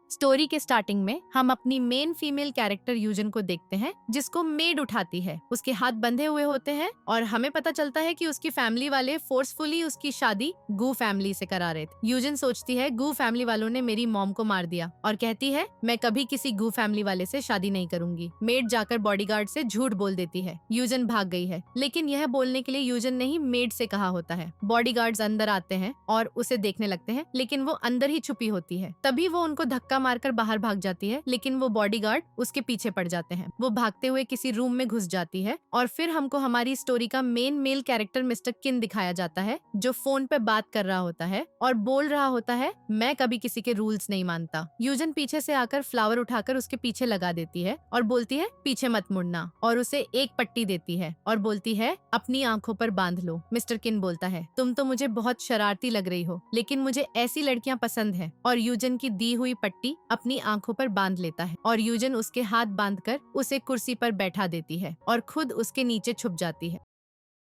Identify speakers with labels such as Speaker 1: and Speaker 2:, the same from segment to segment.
Speaker 1: Story के starting में हम अपनी मेन फीमेल कैरेक्टर यूजन को देखते हैं, जिसको मेड उठाती है। उसके हाथ बंधे हुए होते हैं और हमें पता चलता है कि उसकी फैमिली वाले फोर्सफुली उसकी शादी गू फैमिली से करा रहे थे। यूजन सोचती है गू फैमिली वालों ने मेरी मॉम को मार दिया और कहती है मैं कभी किसी गू फैमिली वाले से शादी नहीं करूंगी। मेड जाकर बॉडीगार्ड से झूठ बोल देती है। यूजन भाग गई है, लेकिन यह बोलने के लिए यूजन ने ही मेड से कहा होता है। बॉडीगार्ड्स अंदर आते हैं और उसे देखने लगते हैं, लेकिन वो अंदर ही छुपी होती है। तभी वो उनको धक्का मारकर बाहर भाग जाती है, लेकिन वो बॉडीगार्ड उसके पीछे पड़ जाते हैं। वो भागते हुए किसी रूम में घुस जाती है और फिर हमको हमारी स्टोरी का मेन मेल कैरेक्टर मिस्टर किन दिखाया जाता है, जो फोन पे बात कर रहा होता है और बोल रहा होता है मैं कभी किसी के रूल्स नहीं मानता। यूजन पीछे से आकर फ्लावर उठाकर उसके पीछे लगा देती है और बोलती है पीछे मत मुड़ना, और उसे एक पट्टी देती है और बोलती है अपनी आंखों पर बांध लो। मिस्टर किन बोलता है तुम तो मुझे बहुत शरारती लग रही हो, लेकिन मुझे ऐसी लड़कियां पसंद है, और यूजन की दी हुई पट्टी अपनी आंखों पर बांध लेता है और यूजन उसके हाथ बांधकर उसे कुर्सी पर बैठा देती है और खुद उसके नीचे छुप जाती है।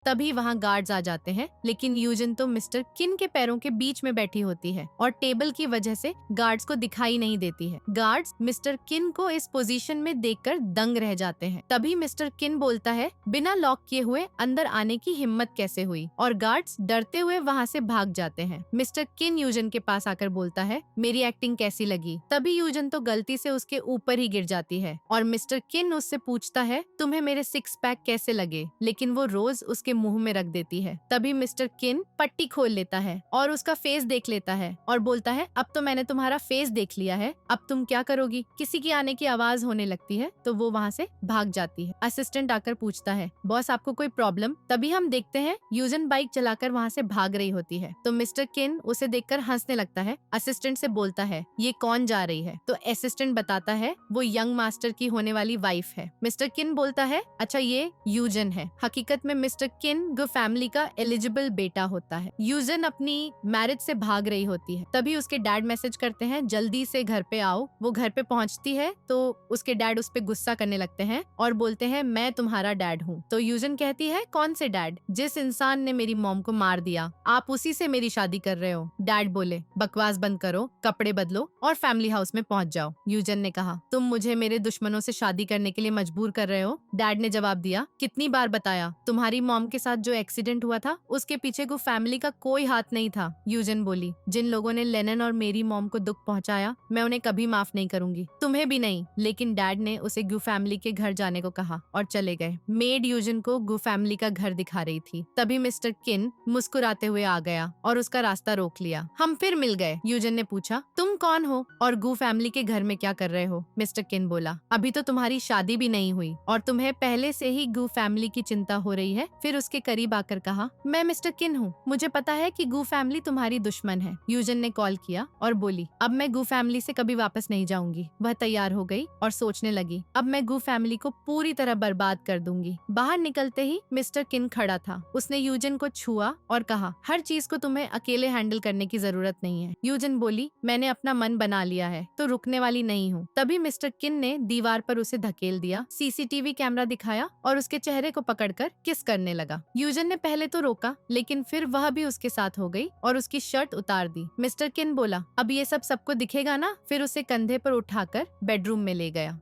Speaker 1: तभी वहाँ गार्ड्स आ जाते हैं, लेकिन यूजन तो मिस्टर किन के पैरों के बीच में बैठी होती है और टेबल की वजह से गार्ड्स को दिखाई नहीं देती है। गार्ड्स मिस्टर किन को इस पोजीशन में देखकर दंग रह जाते हैं। तभी मिस्टर किन बोलता है बिना लॉक किए हुए अंदर आने की हिम्मत कैसे हुई, और गार्ड्स डरते हुए वहाँ से भाग जाते हैं। मिस्टर किन यूजन के पास आकर बोलता है मेरी एक्टिंग कैसी लगी। तभी यूजन तो गलती से उसके ऊपर ही गिर जाती है और मिस्टर किन उससे पूछता है तुम्हें मेरे सिक्स पैक कैसे लगे, लेकिन वो रोज उसके मुंह में रख देती है। तभी मिस्टर किन पट्टी खोल लेता है और उसका फेस देख लेता है और बोलता है अब तो मैंने तुम्हारा फेस देख लिया है, अब तुम क्या करोगी। किसी की आने की आवाज होने लगती है तो वो वहाँ से भाग जाती है। असिस्टेंट आकर पूछता है बॉस आपको कोई प्रॉब्लम। तभी हम देखते हैं यूजन बाइक चलाकर वहाँ से भाग रही होती है तो मिस्टर किन उसे देखकर हंसने लगता है। असिस्टेंट से बोलता है ये कौन जा रही है, तो असिस्टेंट बताता है वो यंग मास्टर की होने वाली वाइफ है। मिस्टर किन बोलता है अच्छा ये यूजन है। हकीकत में मिस्टर किन गो फैमिली का एलिजिबल बेटा होता है। यूजन अपनी मैरिज से भाग रही होती है। तभी उसके डैड मैसेज करते हैं जल्दी से घर पे आओ। वो घर पे पहुंचती है तो उसके डैड उस पे गुस्सा करने लगते हैं और बोलते हैं मैं तुम्हारा डैड हूँ। तो यूजन कहती है कौन से डैड, जिस इंसान ने मेरी मॉम को मार दिया आप उसी से मेरी शादी कर रहे हो। डैड बोले बकवास बंद करो, कपड़े बदलो और फैमिली हाउस में पहुंच जाओ। यूजन ने कहा तुम मुझे मेरे दुश्मनों से शादी करने के लिए मजबूर कर रहे हो। डैड ने जवाब दिया कितनी बार बताया तुम्हारी मॉम के साथ जो एक्सीडेंट हुआ था उसके पीछे गो फैमिली का कोई हाथ नहीं था। यूजन बोली जिन लोगों ने लेनन और मेरी मॉम को दुख पहुंचाया मैं उन्हें कभी माफ नहीं करूंगी, तुम्हें भी नहीं। लेकिन डैड ने उसे गु फैमिली के घर जाने को कहा और चले गए। मेड यूजन को गु फैमिली का घर दिखा रही थी। तभी मिस्टर किन मुस्कुराते हुए आ गया और उसका रास्ता रोक लिया। हम फिर मिल गए। यूजन ने पूछा तुम कौन हो और गु फैमिली के घर में क्या कर रहे हो। मिस्टर किन बोला अभी तो तुम्हारी शादी भी नहीं हुई और तुम्हें पहले से ही गु फैमिली की चिंता हो रही है। फिर उसके करीब आकर कहा मैं मिस्टर किन हूँ, मुझे पता है कि गु फैमिली तुम्हारी दुश्मन है। यूजन ने कॉल किया और बोली अब मैं गु फैमिली से कभी वापस नहीं जाऊंगी। वह तैयार हो गई और सोचने लगी अब मैं गु फैमिली को पूरी तरह बर्बाद कर दूंगी। बाहर निकलते ही मिस्टर किन खड़ा था। उसने यूजन को छुआ और कहा हर चीज को तुम्हें अकेले हैंडल करने की जरूरत नहीं है। यूजन बोली मैंने अपना मन बना लिया है तो रुकने वाली नहीं हूँ। तभी मिस्टर किन ने दीवार पर उसे धकेल दिया, सीसीटीवी कैमरा दिखाया और उसके चेहरे को पकड़कर किस करने लगा। यूजन ने पहले तो रोका, लेकिन फिर वह भी उसके साथ हो गई और उसकी शर्ट उतार दी। मिस्टर किन बोला अब ये सब सबको दिखेगा ना। फिर उसे कंधे पर उठाकर बेडरूम में ले गया।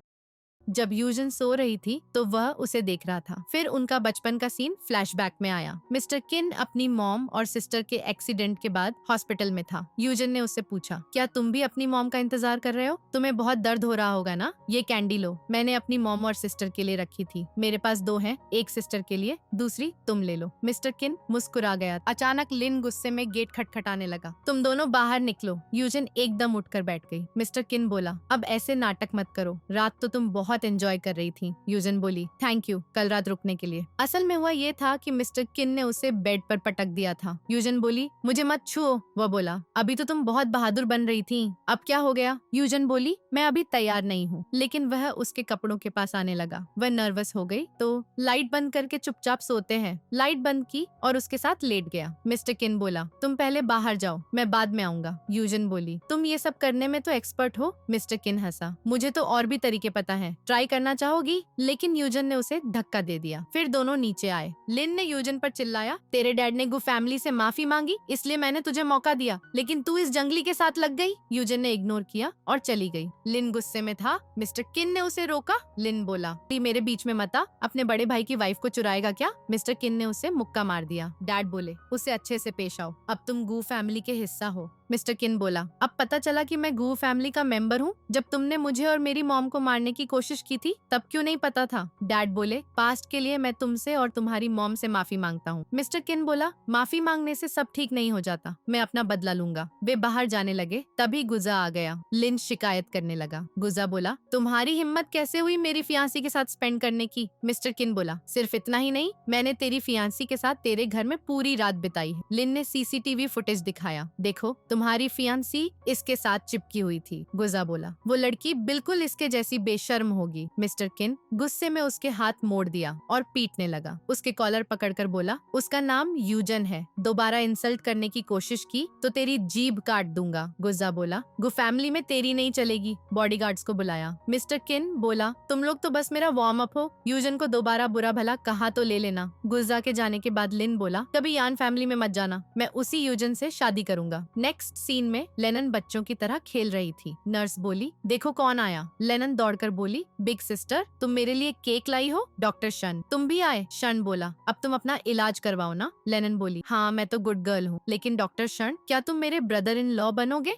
Speaker 1: जब यूजन सो रही थी तो वह उसे देख रहा था। फिर उनका बचपन का सीन फ्लैशबैक में आया। मिस्टर किन अपनी मॉम और सिस्टर के एक्सीडेंट के बाद हॉस्पिटल में था। यूजन ने उससे पूछा क्या तुम भी अपनी मॉम का इंतजार कर रहे हो, तुम्हें बहुत दर्द हो रहा होगा ना। ये कैंडी लो, मैंने अपनी मॉम और सिस्टर के लिए रखी थी। मेरे पास 2 हैं, एक सिस्टर के लिए, दूसरी तुम ले लो। मिस्टर किन मुस्कुरा गया। अचानक लिन गुस्से में गेट खटखटाने लगा। तुम दोनों बाहर निकलो। यूजन एकदम उठकर बैठ गई। मिस्टर किन बोला अब ऐसे नाटक मत करो, रात तो तुम बहुत एंजॉय कर रही थी। यूजन बोली थैंक यू कल रात रुकने के लिए। असल में हुआ ये था कि मिस्टर किन ने उसे बेड पर पटक दिया था। यूजन बोली मुझे मत छुओ। वह बोला अभी तो तुम बहुत बहादुर बन रही थी, अब क्या हो गया। यूजन बोली मैं अभी तैयार नहीं हूँ। लेकिन वह उसके कपड़ों के पास आने लगा। वह नर्वस हो गई तो लाइट बंद करके चुपचाप सोते हैं। लाइट बंद की और उसके साथ लेट गया। मिस्टर किन बोला तुम पहले बाहर जाओ, मैं बाद में आऊंगा। यूजन बोली तुम ये सब करने में तो एक्सपर्ट हो। मिस्टर किन हंसा मुझे तो और भी तरीके पता है, ट्राई करना चाहोगी? लेकिन यूजन ने उसे धक्का दे दिया। फिर दोनों नीचे आए। लिन ने यूजन पर चिल्लाया, तेरे डैड ने गु फैमिली से माफी मांगी, इसलिए मैंने तुझे मौका दिया, लेकिन तू इस जंगली के साथ लग गई। यूजन ने इग्नोर किया और चली गई। लिन गुस्से में था। मिस्टर किन ने उसे रोका। लिन बोला, "ती मेरे बीच में मत आ, अपने बड़े भाई की वाइफ को चुराएगा क्या?" मिस्टर किन ने उसे मुक्का मार दिया। डैड बोले, उसे अच्छे से पेश आओ, अब तुम गू फैमिली के हिस्सा हो। मिस्टर किन बोला, अब पता चला कि मैं गू फैमिली का मेंबर हूँ। जब तुमने मुझे और मेरी मॉम को मारने की कोशिश की थी तब क्यों नहीं पता था? डैड बोले, पास्ट के लिए मैं तुमसे और तुम्हारी मॉम से माफी मांगता हूँ। मिस्टर किन बोला, माफी मांगने से सब ठीक नहीं हो जाता, मैं अपना बदला लूंगा। वे बाहर जाने लगे, तभी गुजा आ गया। लिन शिकायत करने लगा। गुजा बोला, तुम्हारी हिम्मत कैसे हुई मेरी फियांसी के साथ स्पेंड करने की? मिस्टर किन बोला, सिर्फ इतना ही नहीं, मैंने तेरी फियांसी के साथ तेरे घर में पूरी रात बिताई है। लिन ने सीसीटीवी फुटेज दिखाया। देखो, तुम्हारी फियांसी इसके साथ चिपकी हुई थी। गुजा बोला, वो लड़की बिल्कुल इसके जैसी बेशर्म होगी। मिस्टर किन गुस्से में उसके हाथ मोड़ दिया और पीटने लगा। उसके कॉलर पकड़कर बोला, उसका नाम यूजन है, दोबारा इंसल्ट करने की कोशिश की तो तेरी जीभ काट दूंगा। गुजा बोला, गु फैमिली में तेरी नहीं चलेगी। बॉडीगार्ड्स को बुलाया। मिस्टर किन बोला, तुम लोग तो बस मेरा वार्म अप हो, यूजन को दोबारा बुरा भला कहा तो ले लेना। गुजा के जाने के बाद लिन बोला, कभी यान फैमिली में मत जाना, मैं उसी यूजन से शादी करूंगा। नेक्स्ट सीन में लेनन बच्चों की तरह खेल रही थी। नर्स बोली, देखो कौन आया। लेनन दौड़कर बोली, बिग सिस्टर, तुम मेरे लिए केक लाई हो। डॉक्टर शन, तुम भी आए। शन बोला, अब तुम अपना इलाज करवाओ ना। लेनन बोली, हाँ मैं तो गुड गर्ल हूँ, लेकिन डॉक्टर शन, क्या तुम मेरे ब्रदर इन लॉ बनोगे?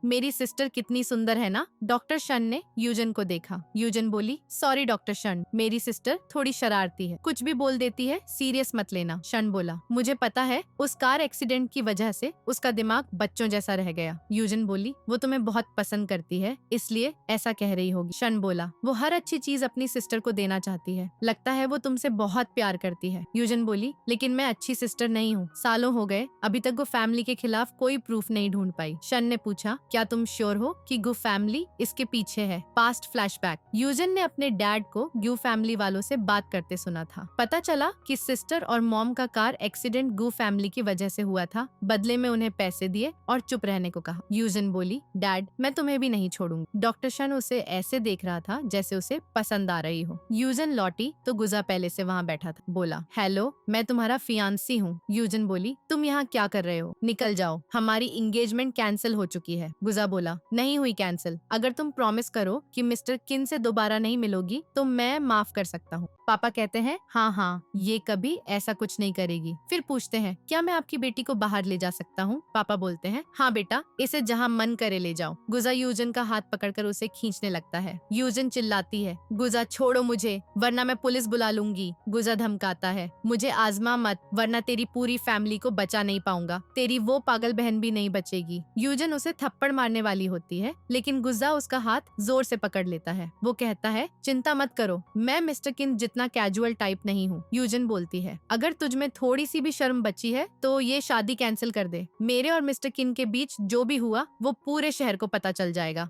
Speaker 1: मेरी सिस्टर कितनी सुंदर है ना। डॉक्टर शन ने यूजन को देखा। यूजन बोली, सॉरी डॉक्टर शन, मेरी सिस्टर थोड़ी शरारती है, कुछ भी बोल देती है, सीरियस मत लेना। शन बोला, मुझे पता है, उस कार एक्सीडेंट की वजह से उसका दिमाग बच्चों जैसा रह गया। यूजन बोली, वो तुम्हें बहुत पसंद करती है, इसलिए ऐसा कह रही होगी। शन बोला, वो हर अच्छी चीज अपनी सिस्टर को देना चाहती है, लगता है वो तुमसे बहुत प्यार करती है। यूजन बोली, लेकिन मैं अच्छी सिस्टर नहीं हूँ, सालों हो गए, अभी तक वो फैमिली के खिलाफ कोई प्रूफ नहीं ढूंढ पाई। शन ने पूछा, क्या तुम श्योर हो कि गु फैमिली इसके पीछे है? Past flashback. यूजन ने अपने डैड को गु फैमिली वालों से बात करते सुना था। पता चला कि सिस्टर और मॉम का कार एक्सीडेंट गु फैमिली की वजह से हुआ था। बदले में उन्हें पैसे दिए और चुप रहने को कहा। यूजन बोली, डैड मैं तुम्हें भी नहीं छोड़ूंगी। डॉक्टर शन उसे ऐसे देख रहा था जैसे उसे पसंद आ रही हो। यूजन लौटी तो गुजा पहले से वहाँ बैठा था। बोला, हेलो, मैं तुम्हारा फियांसी हूँ। यूजन बोली, तुम यहाँ क्या कर रहे हो? निकल जाओ, हमारी एंगेजमेंट कैंसिल हो चुकी है। गुजा बोला, नहीं हुई कैंसिल, अगर तुम प्रॉमिस करो कि मिस्टर किन से दोबारा नहीं मिलोगी तो मैं माफ कर सकता हूँ। पापा कहते हैं, हाँ, ये कभी ऐसा कुछ नहीं करेगी। फिर पूछते हैं, क्या मैं आपकी बेटी को बाहर ले जा सकता हूँ? पापा बोलते हैं, हाँ बेटा, इसे जहाँ मन करे ले जाओ। गुजा यूजन का हाथ पकड़कर उसे खींचने लगता है। यूजन चिल्लाती है, गुजा छोड़ो मुझे, वरना मैं पुलिस बुला लूंगी। गुजा धमकाता है, मुझे आजमा मत, वरना तेरी पूरी फैमिली को बचा नहीं पाऊंगा, तेरी वो पागल बहन भी नहीं बचेगी। यूजन उसे थप्पड़ मारने वाली होती है, लेकिन गुजा उसका हाथ जोर से पकड़ लेता है। वो कहता है, चिंता मत करो, मैं मिस्टर किन जितना कैजुअल टाइप नहीं हूँ। यूजन बोलती है, अगर तुझ में थोड़ी सी भी शर्म बची है तो ये शादी कैंसिल कर दे। मेरे और मिस्टर किन के बीच जो भी हुआ वो पूरे शहर को पता चल जाएगा।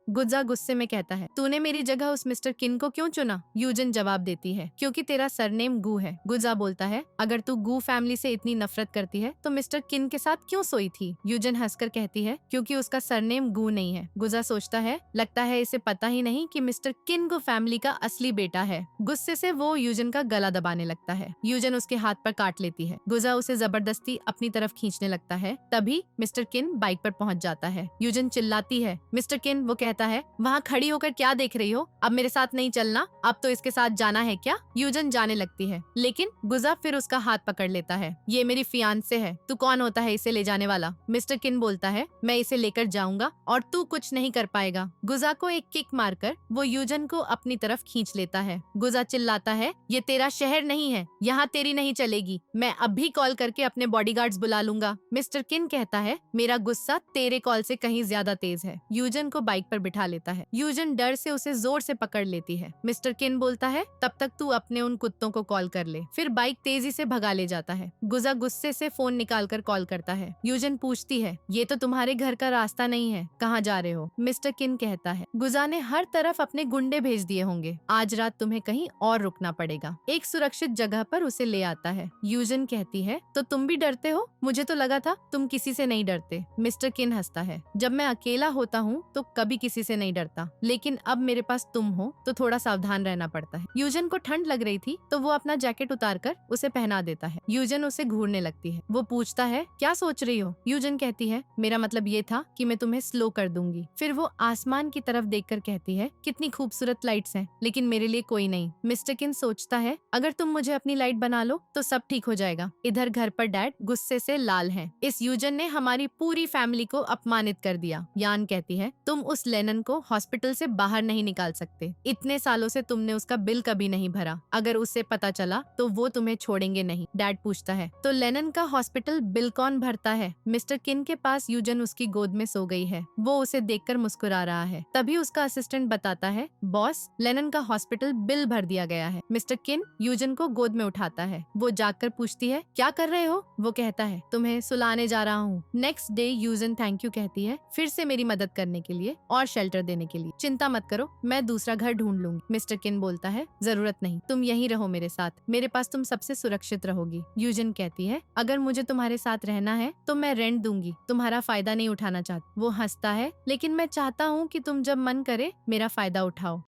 Speaker 1: गुजा गुस्से में कहता है, तूने मेरी जगह उस मिस्टर किन को क्यों चुना? यूजन जवाब देती है, क्योंकि तेरा सरनेम गू है। गुजा बोलता है, अगर तू गू फैमिली से इतनी नफरत करती है तो मिस्टर किन के साथ क्यों सोई थी? यूजन हंसकर कहती है, क्योंकि उसका सरनेम गू नहीं है। गुजा सोचता है, लगता है इसे पता ही नहीं कि मिस्टर किन गू फैमिली का असली बेटा है। गुस्से से वो यूजन का गला दबाने लगता है। यूजन उसके हाथ पर काट लेती है। गुजा उसे जबरदस्ती अपनी तरफ खींचने लगता है। तभी मिस्टर किन बाइक पर पहुंच जाता है। यूजन चिल्लाती है, मिस्टर किन, वो कहता है, वहाँ खड़ी होकर क्या देख रही हो? अब मेरे साथ नहीं चलना, अब तो इसके साथ जाना है क्या? यूजन जाने लगती है, लेकिन गुजा फिर उसका हाथ पकड़ लेता है। ये मेरी फियांसे है, तू कौन होता है इसे ले जाने वाला? मिस्टर किन बोलता है, मैं इसे लेकर जाऊंगा और तू कुछ नहीं कर पाएगा। गुजा को एक किक मारकर वो यूजन को अपनी तरफ खींच लेता है। गुजा चिल्लाता है, ये तेरा शहर नहीं है, यहाँ तेरी नहीं चलेगी, मैं अभी कॉल करके अपने बॉडीगार्ड्स बुला लूंगा। मिस्टर किन कहता है, मेरा गुस्सा तेरे कॉल से कहीं ज्यादा तेज है। यूजन को बाइक पर बिठा लेता है। यूजन डर से उसे जोर से पकड़ लेती है। मिस्टर किन बोलता है, तब तक तू अपने उन कुत्तों को कॉल कर ले। फिर बाइक तेजी से भगा ले जाता है। गुजा गुस्से से फोन निकालकर कॉल करता है। यूजन पूछती है, ये तो तुम्हारे घर का रास्ता नहीं है, कहाँ जा रहे हो? मिस्टर किन कहता है, गुजा ने हर तरफ अपने गुंडे भेज दिए होंगे, आज रात तुम्हें कहीं और रुकना पड़ेगा। एक सुरक्षित जगह पर उसे ले आता है। यूजन कहती है, तो तुम भी डरते हो? मुझे तो लगा था तुम किसी से नहीं डरते। मिस्टर किन हंसता है, जब मैं अकेला होता हूँ तो कभी किसी किसी से नहीं डरता, लेकिन अब मेरे पास तुम हो तो थोड़ा सावधान रहना पड़ता है। यूजन को ठंड लग रही थी तो वो अपना जैकेट उतारकर उसे पहना देता है। यूजन उसे घूरने लगती है। वो पूछता है, क्या सोच रही हो? यूजन कहती है, मेरा मतलब ये था कि मैं तुम्हें स्लो कर दूंगी। फिर वो आसमान की तरफ देखकर कहती है, कितनी खूबसूरत लाइट्स हैं, लेकिन मेरे लिए कोई नहीं। मिस्टर किन सोचता है, अगर तुम मुझे अपनी लाइट बना लो तो सब ठीक हो जाएगा। इधर घर पर डैड गुस्से से लाल हैं। इस यूजन ने हमारी पूरी फैमिली को अपमानित कर दिया। यान कहती है, तुम उस लेनन को हॉस्पिटल से बाहर नहीं निकाल सकते। इतने सालों से तुमने उसका बिल कभी नहीं भरा। अगर उसे पता चला तो वो तुम्हें छोड़ेंगे नहीं। डैड पूछता है, तो लेनन का हॉस्पिटल बिल कौन भरता है? मिस्टर किन के पास यूजन उसकी गोद में सो गई है। वो उसे देखकर मुस्कुरा रहा है। तभी उसका असिस्टेंट बताता है, बॉस, लेनन का हॉस्पिटल बिल भर दिया गया है। मिस्टर किन यूजन को गोद में उठाता है। वो जाकर पूछती है, क्या कर रहे हो? वो कहता है, तुम्हें सुलाने जा रहा हूँ। नेक्स्ट डे यूजन थैंक यू कहती है, फिर से मेरी मदद करने के लिए और शेल्टर देने के लिए। चिंता मत करो, मैं दूसरा घर ढूंढ लूंगी। मिस्टर किन बोलता है, जरूरत नहीं, तुम यहीं रहो मेरे साथ, मेरे पास तुम सबसे सुरक्षित रहोगी। यूजन कहती है, अगर मुझे तुम्हारे साथ रहना है तो मैं रेंट दूंगी, तुम्हारा फायदा नहीं उठाना चाहती। वो हंसता है, लेकिन मैं चाहता हूँ कि तुम जब मन करे मेरा फायदा उठाओ।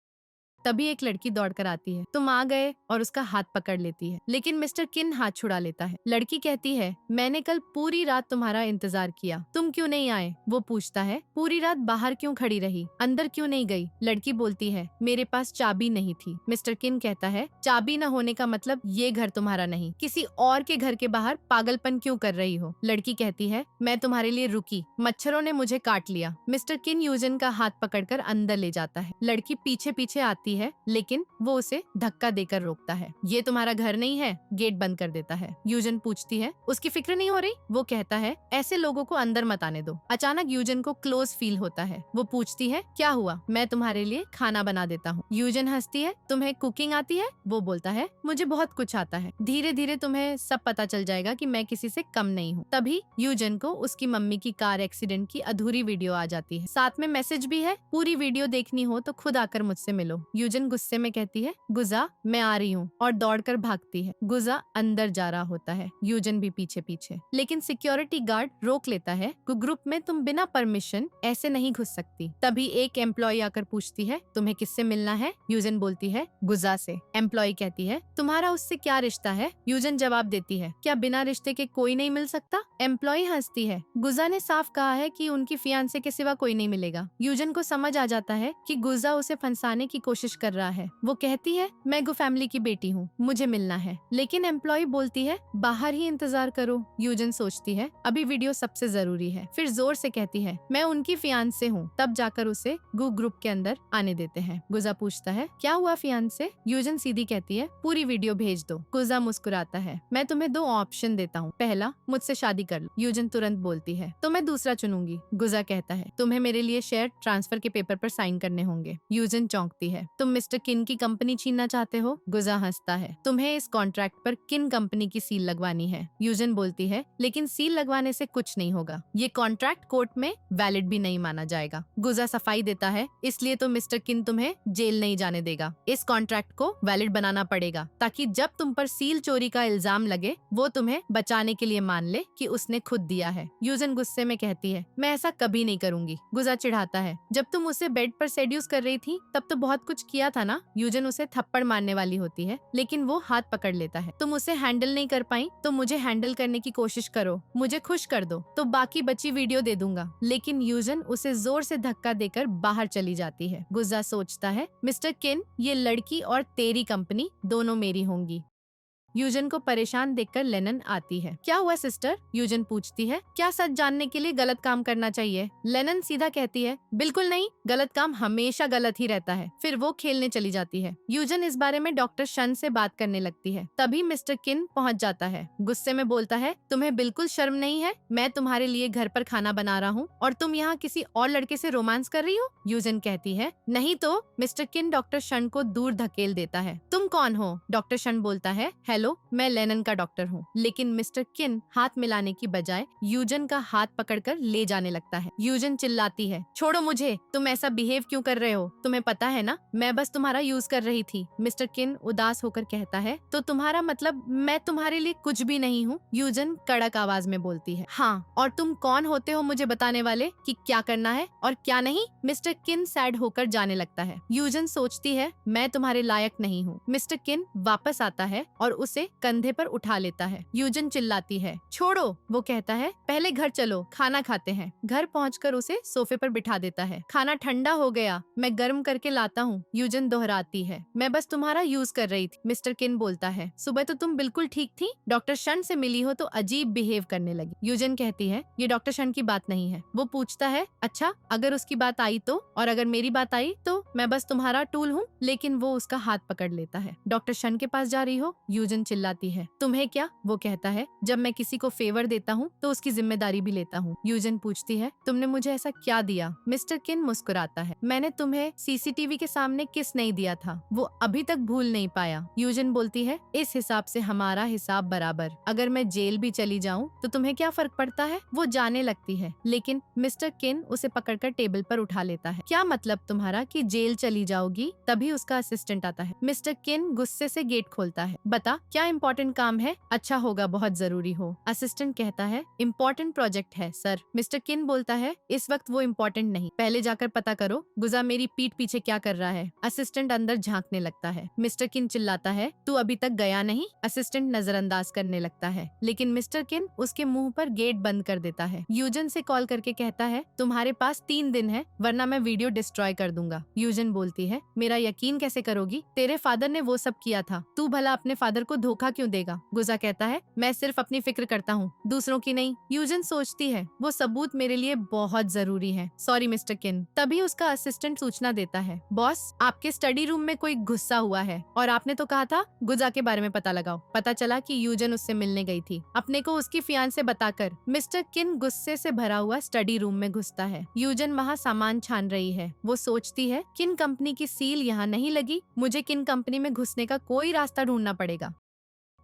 Speaker 1: तभी एक लड़की दौड़कर आती है। तुम आ गए, और उसका हाथ पकड़ लेती है, लेकिन मिस्टर किन हाथ छुड़ा लेता है। लड़की कहती है, मैंने कल पूरी रात तुम्हारा इंतजार किया, तुम क्यों नहीं आए? वो पूछता है, पूरी रात बाहर क्यों खड़ी रही, अंदर क्यों नहीं गई? लड़की बोलती है, मेरे पास चाबी नहीं थी। मिस्टर किन कहता है, चाबी न होने का मतलब ये घर तुम्हारा नहीं, किसी और के घर के बाहर पागलपन क्यों कर रही हो? लड़की कहती है, मैं तुम्हारे लिए रुकी, मच्छरों ने मुझे काट लिया। मिस्टर किन यूजन का हाथ पकड़कर अंदर ले जाता है। लड़की पीछे पीछे आती है, लेकिन वो उसे धक्का देकर रोकता है। ये तुम्हारा घर नहीं है, गेट बंद कर देता है। यूजन पूछती है, उसकी फिक्र नहीं हो रही? वो कहता है, ऐसे लोगों को अंदर मत आने दो। अचानक यूजन को क्लोज फील होता है। वो पूछती है, क्या हुआ? मैं तुम्हारे लिए खाना बना देता हूँ। यूजन हंसती है, तुम्हें कुकिंग आती है? वो बोलता है, मुझे बहुत कुछ आता है, धीरे धीरे तुम्हें सब पता चल जाएगा कि मैं किसी से कम नहीं हूँ। तभी यूजन को उसकी मम्मी की कार एक्सीडेंट की अधूरी वीडियो आ जाती है, साथ में मैसेज भी है, पूरी वीडियो देखनी हो तो खुद आकर मुझसे मिलो। यूजन गुस्से में कहती है, गुजा मैं आ रही हूँ, और दौड़कर भागती है। गुजा अंदर जा रहा होता है, यूजन भी पीछे पीछे, लेकिन सिक्योरिटी गार्ड रोक लेता है। ग्रुप में तुम बिना परमिशन ऐसे नहीं घुस सकती। तभी एक एम्प्लॉय आकर पूछती है, तुम्हें किससे मिलना है? यूजन बोलती है, गुजा से। एम्प्लॉय कहती है, तुम्हारा उससे क्या रिश्ता है? यूजन जवाब देती है, क्या बिना रिश्ते के कोई नहीं मिल सकता? एम्प्लॉय हंसती है, गुजा ने साफ कहा है कि उनकी फियांसे के सिवा कोई नहीं मिलेगा। यूजन को समझ आ जाता है कि गुजा उसे फंसाने की कोशिश कर रहा है। वो कहती है, मैं गो फैमिली की बेटी हूँ, मुझे मिलना है। लेकिन एम्प्लॉय बोलती है, बाहर ही इंतजार करो। यूजन सोचती है, अभी वीडियो सबसे जरूरी है। फिर जोर से कहती है, मैं उनकी फियांसे हूँ। तब जाकर उसे गो ग्रुप के अंदर आने देते हैं। गुजा पूछता है, क्या हुआ फियांसे? यूजन सीधी कहती है, पूरी वीडियो भेज दो। गुजा मुस्कुराता है, मैं तुम्हें दो ऑप्शन देता हूँ, पहला, मुझसे शादी कर लो। यूजन तुरंत बोलती है, तो मैं दूसरा चुनूंगी। गुजा कहता है, तुम्हें मेरे लिए शेयर ट्रांसफर के पेपर पर साइन करने होंगे। यूजन चौंकती है, तुम मिस्टर किन की कंपनी छीनना चाहते हो? गुजा हंसता है, तुम्हें इस कॉन्ट्रैक्ट पर किन कंपनी की सील लगवानी है? यूजन बोलती है, लेकिन सील लगवाने से कुछ नहीं होगा, ये कॉन्ट्रैक्ट कोर्ट में वैलिड भी नहीं माना जाएगा। गुजा सफाई देता है, इसलिए तो मिस्टर किन तुम्हें जेल नहीं जाने देगा। इस कॉन्ट्रैक्ट को वैलिड बनाना पड़ेगा, ताकि जब तुम पर सील चोरी का इल्जाम लगे वो तुम्हें बचाने के लिए मान ले कि उसने खुद दिया है। यूजन गुस्से में कहती है, मैं ऐसा कभी नहीं करूंगी। गुजा चिढ़ाता है, जब तुम उसे बेड पर सेड्यूस कर रही थी तब तो बहुत कुछ किया था ना? यूजन उसे थप्पड़ मारने वाली होती है, लेकिन वो हाथ पकड़ लेता है। तुम उसे हैंडल नहीं कर पाई तो मुझे हैंडल करने की कोशिश करो, मुझे खुश कर दो तो बाकी बची वीडियो दे दूंगा। लेकिन यूजन उसे जोर से धक्का देकर बाहर चली जाती है। गुजा सोचता है, मिस्टर किन, ये लड़की और तेरी कंपनी दोनों मेरी होंगी। यूजन को परेशान देखकर लेनन आती है। क्या हुआ सिस्टर? यूजन पूछती है, क्या सच जानने के लिए गलत काम करना चाहिए? लेनन सीधा कहती है, बिल्कुल नहीं, गलत काम हमेशा गलत ही रहता है। फिर वो खेलने चली जाती है। यूजन इस बारे में डॉक्टर शन से बात करने लगती है। तभी मिस्टर किन पहुंच जाता है। गुस्से में बोलता है, तुम्हें बिल्कुल शर्म नहीं है? मैं तुम्हारे लिए घर पर खाना बना रहा हूँ और तुम यहाँ किसी और लड़के से रोमांस कर रही हो? यूजन कहती है, नहीं तो। मिस्टर किन डॉक्टर शन को दूर धकेल देता है। तुम कौन हो? डॉक्टर शन बोलता है, हेलो हेलो, मैं लेनन का डॉक्टर हूँ। लेकिन मिस्टर किन हाथ मिलाने की बजाय यूजन का हाथ पकड़कर ले जाने लगता है। यूजन चिल्लाती है, छोड़ो मुझे, तुम ऐसा बिहेव क्यों कर रहे हो? तुम्हें पता है ना, मैं बस तुम्हारा यूज कर रही थी। मिस्टर किन उदास होकर कहता है, तो तुम्हारा मतलब मैं तुम्हारे लिए कुछ भी नहीं हूँ? यूजन कड़क आवाज में बोलती है। हाँ, और तुम कौन होते हो मुझे बताने वाले कि क्या करना है और क्या नहीं? मिस्टर किन सैड होकर जाने लगता है। यूजन सोचती है, मैं तुम्हारे लायक नहीं हूँ। मिस्टर किन वापस आता है और उसे कंधे पर उठा लेता है। यूजन चिल्लाती है, छोड़ो। वो कहता है, पहले घर चलो, खाना खाते हैं। घर पहुंचकर उसे सोफे पर बिठा देता है। खाना ठंडा हो गया, मैं गर्म करके लाता हूँ। यूजन दोहराती है, मैं बस तुम्हारा यूज कर रही थी। मिस्टर किन बोलता है, सुबह तो तुम बिल्कुल ठीक थी, डॉक्टर शन से मिली हो तो अजीब बिहेव करने लगी। यूजन कहती है, ये डॉक्टर शन की बात नहीं है। वो पूछता है, अच्छा अगर उसकी बात आई तो, और अगर मेरी बात आई तो मैं बस तुम्हारा टूल हूँ? लेकिन वो उसका हाथ पकड़ लेता है। डॉक्टर शन के पास जा रही हो? यूजन चिल्लाती है, तुम्हें क्या? वो कहता है, जब मैं किसी को फेवर देता हूँ तो उसकी जिम्मेदारी भी लेता हूँ। यूजन पूछती है, तुमने मुझे ऐसा क्या दिया? मिस्टर किन मुस्कुराता है, मैंने तुम्हें सीसीटीवी के सामने किस नहीं दिया था, वो अभी तक भूल नहीं पाया। यूजन बोलती है, इस हिसाब से हमारा हिसाब बराबर। अगर मैं जेल भी चली जाऊँ तो तुम्हें क्या फर्क पड़ता है? वो जाने लगती है, लेकिन मिस्टर किन उसे पकड़कर टेबल पर उठा लेता है। क्या मतलब तुम्हारा कि जेल चली जाओगी? तभी उसका असिस्टेंट आता है। मिस्टर किन गुस्से से गेट खोलता है, बता क्या इम्पोर्टेंट काम है? अच्छा होगा बहुत जरूरी हो। असिस्टेंट कहता है, इम्पोर्टेंट प्रोजेक्ट है सर। मिस्टर किन बोलता है, इस वक्त वो इम्पोर्टेंट नहीं, पहले जाकर पता करो गुजा मेरी पीठ पीछे क्या कर रहा है। असिस्टेंट अंदर झांकने लगता है। मिस्टर किन चिल्लाता है, तू अभी तक गया नहीं? असिस्टेंट नजरअंदाज करने लगता है, लेकिन मिस्टर किन उसके मुंह पर गेट बंद कर देता है। यूजन से कॉल करके कहता है, तुम्हारे पास 3 दिन है वरना मैं वीडियो डिस्ट्रॉय कर दूंगा। यूजन बोलती है, मेरा यकीन कैसे करोगी? तेरे फादर ने वो सब किया था, तू भला अपने फादर को धोखा क्यों देगा? गुजा कहता है, मैं सिर्फ अपनी फिक्र करता हूँ, दूसरों की नहीं। यूजन सोचती है, वो सबूत मेरे लिए बहुत जरूरी है। सॉरी मिस्टर किन। तभी उसका असिस्टेंट सूचना देता है, बॉस आपके स्टडी रूम में कोई घुसा हुआ है और आपने तो कहा था गुजा के बारे में पता लगाओ। पता चला कि यूजन उससे मिलने गई थी, अपने को उसकी फियांसे बताकर। मिस्टर किन गुस्से से भरा हुआ स्टडी रूम में घुसता है। यूजन वहाँ सामान छान रही है। वो सोचती है, किन कंपनी की सील यहाँ नहीं लगी, मुझे किन कंपनी में घुसने का कोई रास्ता ढूंढना पड़ेगा।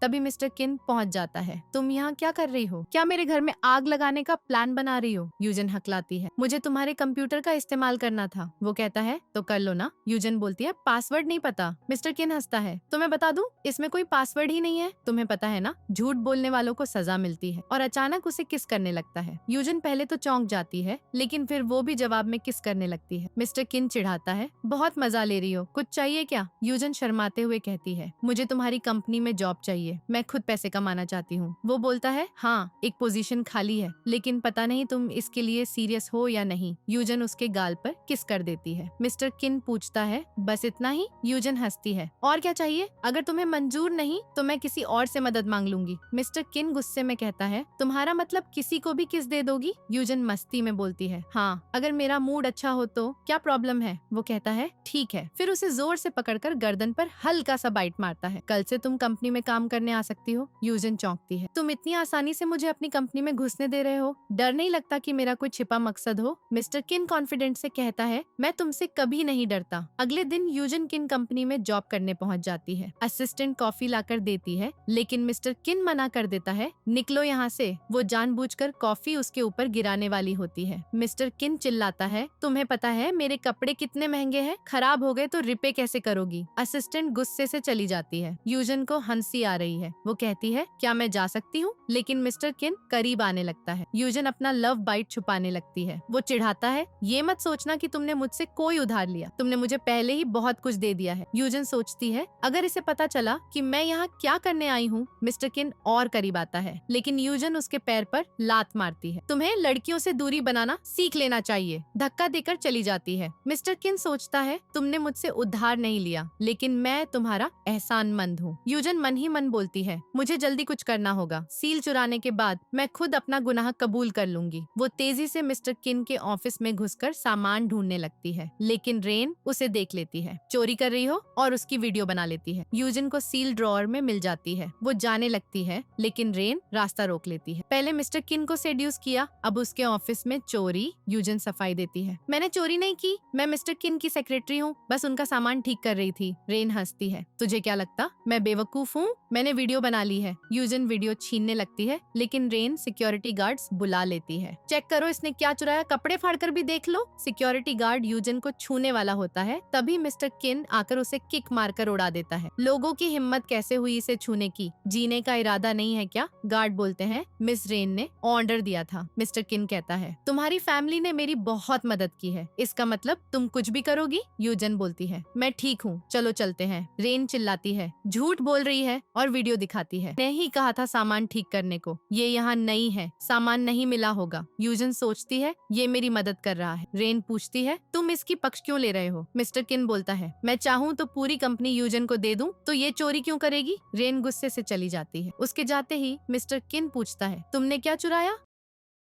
Speaker 1: तभी मिस्टर किन पहुंच जाता है। तुम यहाँ क्या कर रही हो? क्या मेरे घर में आग लगाने का प्लान बना रही हो? यूजन हकलाती है, मुझे तुम्हारे कंप्यूटर का इस्तेमाल करना था। वो कहता है, तो कर लो ना। यूजन बोलती है, पासवर्ड नहीं पता। मिस्टर किन हंसता है, तो मैं बता दूं, इसमें कोई पासवर्ड ही नहीं है। तुम्हें पता है ना, झूठ बोलने वालों को सजा मिलती है। और अचानक उसे किस करने लगता है। यूजन पहले तो चौंक जाती है, लेकिन फिर वो भी जवाब में किस करने लगती है। मिस्टर किन चिढ़ाता है, बहुत मजा ले रही हो, कुछ चाहिए क्या? यूजन शर्माते हुए कहती है, मुझे तुम्हारी कंपनी में जॉब चाहिए, मैं खुद पैसे कमाना चाहती हूँ। वो बोलता है, हाँ एक पोजीशन खाली है, लेकिन पता नहीं तुम इसके लिए सीरियस हो या नहीं। यूजन उसके गाल पर किस कर देती है। मिस्टर किन पूछता है, बस इतना ही? यूजन हंसती है, और क्या चाहिए? अगर तुम्हें मंजूर नहीं तो मैं किसी और से मदद मांग लूंगी। मिस्टर किन गुस्से में कहता है, तुम्हारा मतलब किसी को भी किस दे दोगी? यूजन मस्ती में बोलती है, हाँ अगर मेरा मूड अच्छा हो तो क्या प्रॉब्लम है? वो कहता है, ठीक है। फिर उसे जोर से पकड़कर गर्दन पर हल्का सा बाइट मारता है। कल से तुम कंपनी में काम करने आ सकती हो। यूजन चौंकती है, तुम इतनी आसानी से मुझे अपनी कंपनी में घुसने दे रहे हो? डर नहीं लगता कि मेरा कोई छिपा मकसद हो? मिस्टर किन कॉन्फिडेंट से कहता है, मैं तुमसे कभी नहीं डरता। अगले दिन यूजन किन कंपनी में जॉब करने पहुंच जाती है। असिस्टेंट कॉफी लाकर देती है, लेकिन मिस्टर किन मना कर देता है, निकलो यहाँ से। वो जानबूझकर कॉफी उसके ऊपर गिराने वाली होती है। मिस्टर किन चिल्लाता है, तुम्हें पता है मेरे कपड़े कितने महंगे हैं? खराब हो गए तो रिपे कैसे करोगी? असिस्टेंट गुस्से से चली जाती है। यूजन को हंसी आ रही है। वो कहती है, क्या मैं जा सकती हूँ? लेकिन मिस्टर किन करीब आने लगता है। यूजन अपना लव बाइट छुपाने लगती है। वो चिढ़ाता है, ये मत सोचना कि तुमने मुझसे कोई उधार लिया, तुमने मुझे पहले ही बहुत कुछ दे दिया है। यूजन सोचती है, अगर इसे पता चला कि मैं यहाँ क्या करने आई हूँ। मिस्टर किन और करीब आता है, लेकिन यूजन उसके पैर पर लात मारती है। तुम्हें लड़कियों से दूरी बनाना सीख लेना चाहिए। धक्का देकर चली जाती है। मिस्टर किन सोचता है, तुमने मुझसे उधार नहीं लिया, लेकिन मैं तुम्हारा एहसानमंद हूँ। यूजन मन ही मन बोलती है, मुझे जल्दी कुछ करना होगा। सील चुराने के बाद मैं खुद अपना गुनाह कबूल कर लूंगी। वो तेजी से मिस्टर किन के ऑफिस में घुसकर सामान ढूंढने लगती है, लेकिन रेन उसे देख लेती है। चोरी कर रही हो? और उसकी वीडियो बना लेती है। यूजन को सील ड्रॉअर में मिल जाती है। वो जाने लगती है, लेकिन रेन रास्ता रोक लेती है। पहले मिस्टर किन को सेड्यूस किया, अब उसके ऑफिस में चोरी। यूजन सफाई देती है, मैंने चोरी नहीं की, मैं मिस्टर किन की सेक्रेटरी हूँ, बस उनका सामान ठीक कर रही थी। रेन हंसती है, तुझे क्या लगता मैं बेवकूफ हूँ? मैंने मैंने वीडियो बना ली है। यूजन वीडियो छीनने लगती है, लेकिन रेन सिक्योरिटी गार्ड्स बुला लेती है। चेक करो इसने क्या चुराया, कपड़े फाड़कर भी देख लो। सिक्योरिटी गार्ड यूजन को छूने वाला होता है, तभी मिस्टर किन आकर उसे किक मारकर उड़ा देता है। लोगों की हिम्मत कैसे हुई इसे छूने की, जीने का इरादा नहीं है क्या? गार्ड बोलते हैं, मिस रेन ने ऑर्डर दिया था। मिस्टर किन कहता है, तुम्हारी फैमिली ने मेरी बहुत मदद की है, इसका मतलब तुम कुछ भी करोगी? यूजन बोलती है, मैं ठीक हूँ, चलो चलते हैं। रेन चिल्लाती है, झूठ बोल रही है, और वीडियो दिखाती है। नहीं कहा था सामान ठीक करने को, ये यहाँ नई है, सामान नहीं मिला होगा। यूजन सोचती है, ये मेरी मदद कर रहा है। रेन पूछती है, तुम इसकी पक्ष क्यों ले रहे हो? मिस्टर किन बोलता है, मैं चाहूँ तो पूरी कंपनी यूजन को दे दूं, तो ये चोरी क्यों करेगी? रेन गुस्से से चली जाती है। उसके जाते ही मिस्टर किन पूछता है, तुमने क्या चुराया?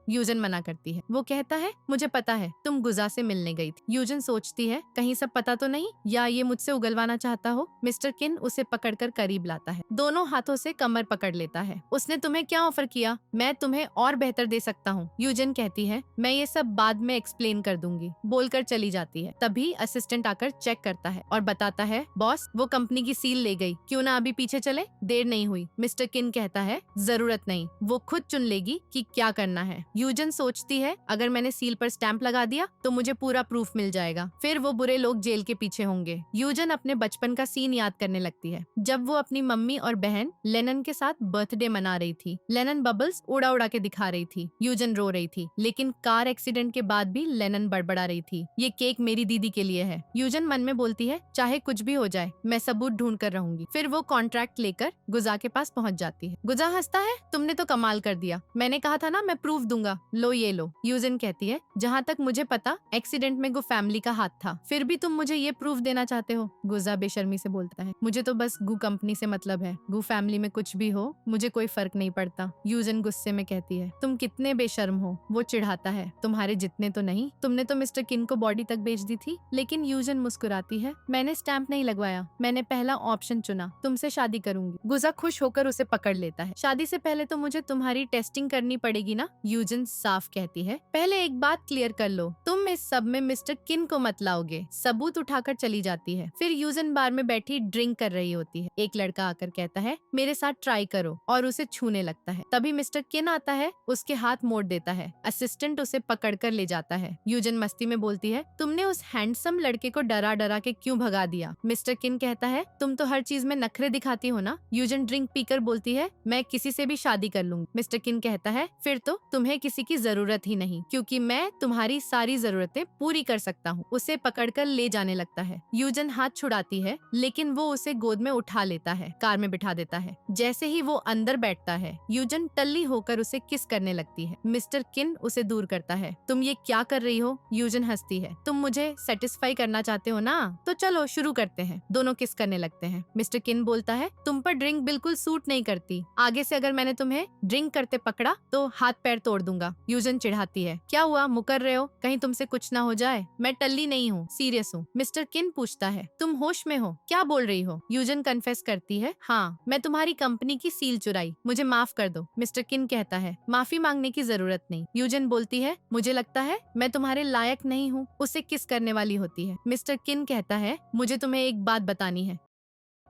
Speaker 1: यूजन मना करती है। वो कहता है, मुझे पता है, तुम गुजा से मिलने गई थी। यूजन सोचती है, कहीं सब पता तो नहीं, या ये मुझसे उगलवाना चाहता हो। मिस्टर किन उसे पकड़कर करीब लाता है, दोनों हाथों से कमर पकड़ लेता है। उसने तुम्हें क्या ऑफर किया? मैं तुम्हें और बेहतर दे सकता हूँ। यूजन कहती है, मैं ये सब बाद में एक्सप्लेन कर दूंगी, बोलकर चली जाती है। तभी असिस्टेंट आकर चेक करता है और बताता है, बॉस वो कंपनी की सील ले गई, क्यों ना अभी पीछे चले, देर नहीं हुई। मिस्टर किन कहता है, जरूरत नहीं, वो खुद चुन लेगी कि क्या करना है। यूजन सोचती है, अगर मैंने सील पर स्टैंप लगा दिया तो मुझे पूरा प्रूफ मिल जाएगा, फिर वो बुरे लोग जेल के पीछे होंगे। यूजन अपने बचपन का सीन याद करने लगती है, जब वो अपनी मम्मी और बहन लेनन के साथ बर्थडे मना रही थी। लेनन बबल्स उड़ा उड़ा के दिखा रही थी, यूजन रो रही थी, लेकिन कार एक्सीडेंट के बाद भी लेनन बड़बड़ा रही थी, ये केक मेरी दीदी के लिए है। यूजन मन में बोलती है, चाहे कुछ भी हो जाए, मैं सबूत ढूंढ कर रहूंगी। फिर वो कॉन्ट्रैक्ट लेकर गुजा के पास पहुंच जाती है। गुजा हंसता है, तुमने तो कमाल कर दिया, मैंने कहा था ना मैं प्रूफ दूंगा, लो ये लो। यूजन कहती है, जहाँ तक मुझे पता एक्सीडेंट में गु फैमिली का हाथ था, फिर भी तुम मुझे ये प्रूफ देना चाहते हो? गुजा बेशर्मी से बोलता है, मुझे तो बस गु कंपनी से मतलब है, गु फैमिली में कुछ भी हो मुझे कोई फर्क नहीं पड़ता। यूजन गुस्से में कहती है, तुम कितने बेशर्म हो। वो चिढ़ाता है, तुम्हारे जितने तो नहीं, तुमने तो मिस्टर किन को बॉडी तक बेच दी थी। लेकिन यूजन मुस्कुराती है, मैंने स्टैंप नहीं लगवाया, मैंने पहला ऑप्शन चुना, तुमसे शादी करूंगी। गुजा खुश होकर उसे पकड़ लेता है, शादी से पहले तो मुझे तुम्हारी टेस्टिंग करनी पड़ेगी ना। यूजन साफ कहती है, पहले एक बात क्लियर कर लो, तुम इस सब में मिस्टर किन को मत लाओगे। सबूत उठाकर चली जाती है। फिर यूजन बार में बैठी ड्रिंक कर रही होती है। एक लड़का आकर कहता है, मेरे साथ ट्राई करो, और उसे छूने लगता है। तभी मिस्टर किन आता है, उसके हाथ मोड़ देता है। असिस्टेंट उसे पकड़कर ले जाता है। यूजन मस्ती में बोलती है, तुमने उस हैंडसम लड़के को डरा डरा के क्यों भगा दिया? मिस्टर किन कहता है, तुम तो हर चीज में नखरे दिखाती हो ना। यूजन ड्रिंक पीकर बोलती है, मैं किसी से भी शादी कर लूंगी। मिस्टर किन कहता है, फिर तो तुम्हें किसी की जरूरत ही नहीं, क्योंकि मैं तुम्हारी सारी जरूरतें पूरी कर सकता हूँ। उसे पकड़कर ले जाने लगता है। यूजन हाथ छुड़ाती है, लेकिन वो उसे गोद में उठा लेता है, कार में बिठा देता है। जैसे ही वो अंदर बैठता है, यूजन टल्ली होकर उसे किस करने लगती है। मिस्टर किन उसे दूर करता है। तुम ये क्या कर रही हो? यूजन हंसती है, तुम मुझे सेटिस्फाई करना चाहते हो ना, तो चलो शुरू करते हैं। दोनों किस करने लगते हैं। मिस्टर किन बोलता है, तुम पर ड्रिंक बिल्कुल सूट नहीं करती, आगे से अगर मैंने तुम्हें ड्रिंक करते पकड़ा तो हाथ पैर तोड़ दूंगा। यूजन चिढ़ाती है, क्या हुआ, मुकर रहे हो, कहीं तुमसे कुछ ना हो जाए। मैं टल्ली नहीं हूँ, सीरियस हूँ। मिस्टर किन पूछता है, तुम होश में हो, क्या बोल रही हो? यूजन कन्फेस करती है, हाँ, मैं तुम्हारी कंपनी की सील चुराई, मुझे माफ कर दो। मिस्टर किन कहता है, माफी मांगने की जरूरत नहीं। यूजन बोलती है, मुझे लगता है मैं तुम्हारे लायक नहीं हूँ। उसे किस करने वाली होती है। मिस्टर किन कहता है, मुझे तुम्हें एक बात बतानी है,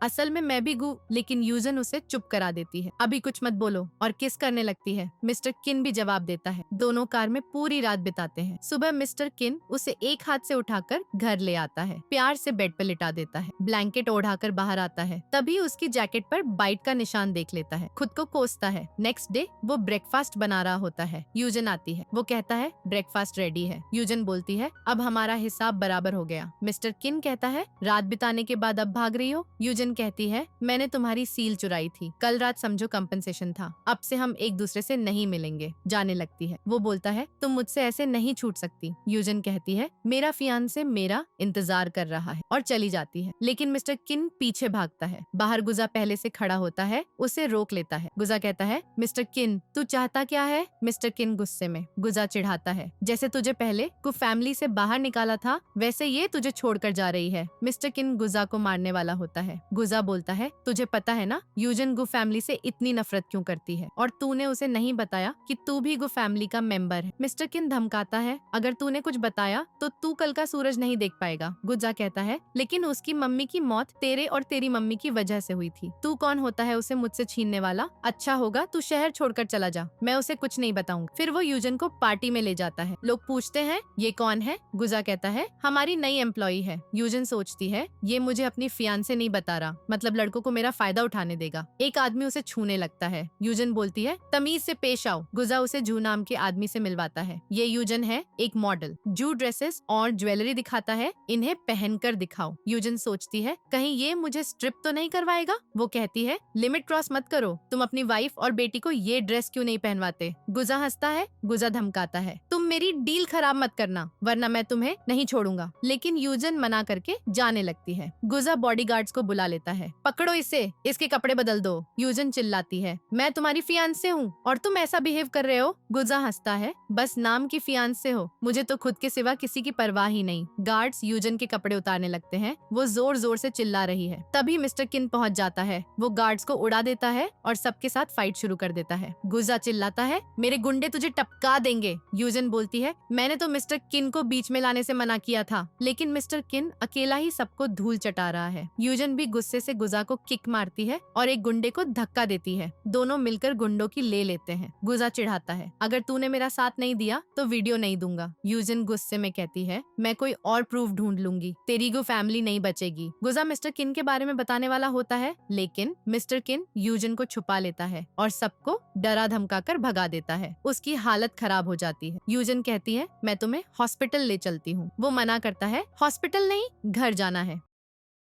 Speaker 1: असल में मैं भी गु, लेकिन यूजन उसे चुप करा देती है। अभी कुछ मत बोलो, और किस करने लगती है। मिस्टर किन भी जवाब देता है। दोनों कार में पूरी रात बिताते हैं। सुबह मिस्टर किन उसे एक हाथ से उठाकर घर ले आता है, प्यार से बेड पर लिटा देता है, ब्लैंकेट ओढ़ाकर बाहर आता है। तभी उसकी जैकेट पर बाइट का निशान देख लेता है, खुद को कोसता है। नेक्स्ट डे वो ब्रेकफास्ट बना रहा होता है। यूजन आती है, वो कहता है, ब्रेकफास्ट रेडी है। यूजन बोलती है, अब हमारा हिसाब बराबर हो गया। मिस्टर किन कहता है, रात बिताने के बाद अब भाग रही हो? यूजन कहती है, मैंने तुम्हारी सील चुराई थी, कल रात समझो कंपनसेशन था, अब से हम एक दूसरे से नहीं मिलेंगे। जाने लगती है। वो बोलता है, तुम मुझसे ऐसे नहीं छूट सकती। यूजन कहती है, मेरा फियांसे मेरा इंतजार कर रहा है, और चली जाती है। लेकिन मिस्टर किन पीछे भागता है। बाहर गुजा पहले से खड़ा होता है, उसे रोक लेता है। गुजा कहता है, मिस्टर किन तू चाहता क्या है? मिस्टर किन गुस्से में। गुजा चिढ़ाता है, जैसे तुझे पहले को फैमिली से बाहर निकाला था, वैसे ये तुझे छोड़कर जा रही है। मिस्टर किन गुजा को मारने वाला होता है। गुजा बोलता है, तुझे पता है ना यूजन गु फैमिली से इतनी नफरत क्यों करती है, और तूने उसे नहीं बताया कि तू भी गु फैमिली का मेंबर है। मिस्टर किन धमकाता है, अगर तूने कुछ बताया तो तू कल का सूरज नहीं देख पाएगा। गुजा कहता है, लेकिन उसकी मम्मी की मौत तेरे और तेरी मम्मी की वजह से हुई थी। तू कौन होता है उसे मुझसे छीनने वाला? अच्छा होगा तू शहर छोड़कर चला जा, मैं उसे कुछ नहीं बताऊंगा। फिर वो यूजन को पार्टी में ले जाता है। लोग पूछते हैं, ये कौन है? गुजा कहता है, हमारी नई एम्प्लॉई है। यूजन सोचती है, ये मुझे अपनी फियांसे नहीं बता रहा, मतलब लड़कों को मेरा फायदा उठाने देगा। एक आदमी उसे छूने लगता है। यूजन बोलती है, तमीज से पेश आओ। गुजा उसे जू नाम के आदमी से मिलवाता है। ये यूजन है, एक मॉडल। जू ड्रेसेस और ज्वेलरी दिखाता है, इन्हें पहनकर दिखाओ। यूजन सोचती है, कहीं ये मुझे स्ट्रिप तो नहीं करवाएगा। वो कहती है, लिमिट क्रॉस मत करो, तुम अपनी वाइफ और बेटी को ये ड्रेस क्यों नहीं पहनवाते? गुजा हंसता है। गुजा धमकाता है, तुम मेरी डील खराब मत करना वरना मैं तुम्हें नहीं छोड़ूंगा। लेकिन यूजन मना करके जाने लगती है। गुजा बॉडीगार्ड्स को बुला लेता है। पकड़ो इसे, इसके कपड़े बदल दो। यूजन चिल्लाती है, मैं तुम्हारी फियांसे हूँ और तुम ऐसा बिहेव कर रहे हो। गुजा हंसता है, बस नाम की फियांसे हो, मुझे तो खुद के सिवा किसी की परवाह ही नहीं। गार्ड्स यूजन के कपड़े उतारने लगते हैं। वो जोर जोर से चिल्ला रही है। तभी मिस्टर किन पहुंच जाता है। वो गार्ड्स को उड़ा देता है और सबके साथ फाइट शुरू कर देता है। गुजा चिल्लाता है, मेरे गुंडे तुझे टपका देंगे। यूजन बोलती है, मैंने तो मिस्टर किन को बीच में लाने से मना किया था, लेकिन मिस्टर किन अकेला ही सबको धूल चटा रहा है। यूजन भी गुस्से से गुजा को किक मारती है और एक गुंडे को धक्का देती है। दोनों मिलकर गुंडों की ले लेते हैं। गुजा चिढ़ाता है, अगर तूने मेरा साथ नहीं दिया तो वीडियो नहीं दूंगा। यूजन गुस्से में कहती है, मैं कोई और प्रूफ ढूंढ लूंगी, तेरी गो फैमिली नहीं बचेगी। गुजा मिस्टर किन के बारे में बताने वाला होता है, लेकिन मिस्टर किन यूजन को छुपा लेता है और सबको डरा धमका कर भगा देता है। उसकी हालत खराब हो जाती है। यूजन कहती है, मैं तुम्हें हॉस्पिटल ले चलती हूँ। वो मना करता है, हॉस्पिटल नहीं, घर जाना है।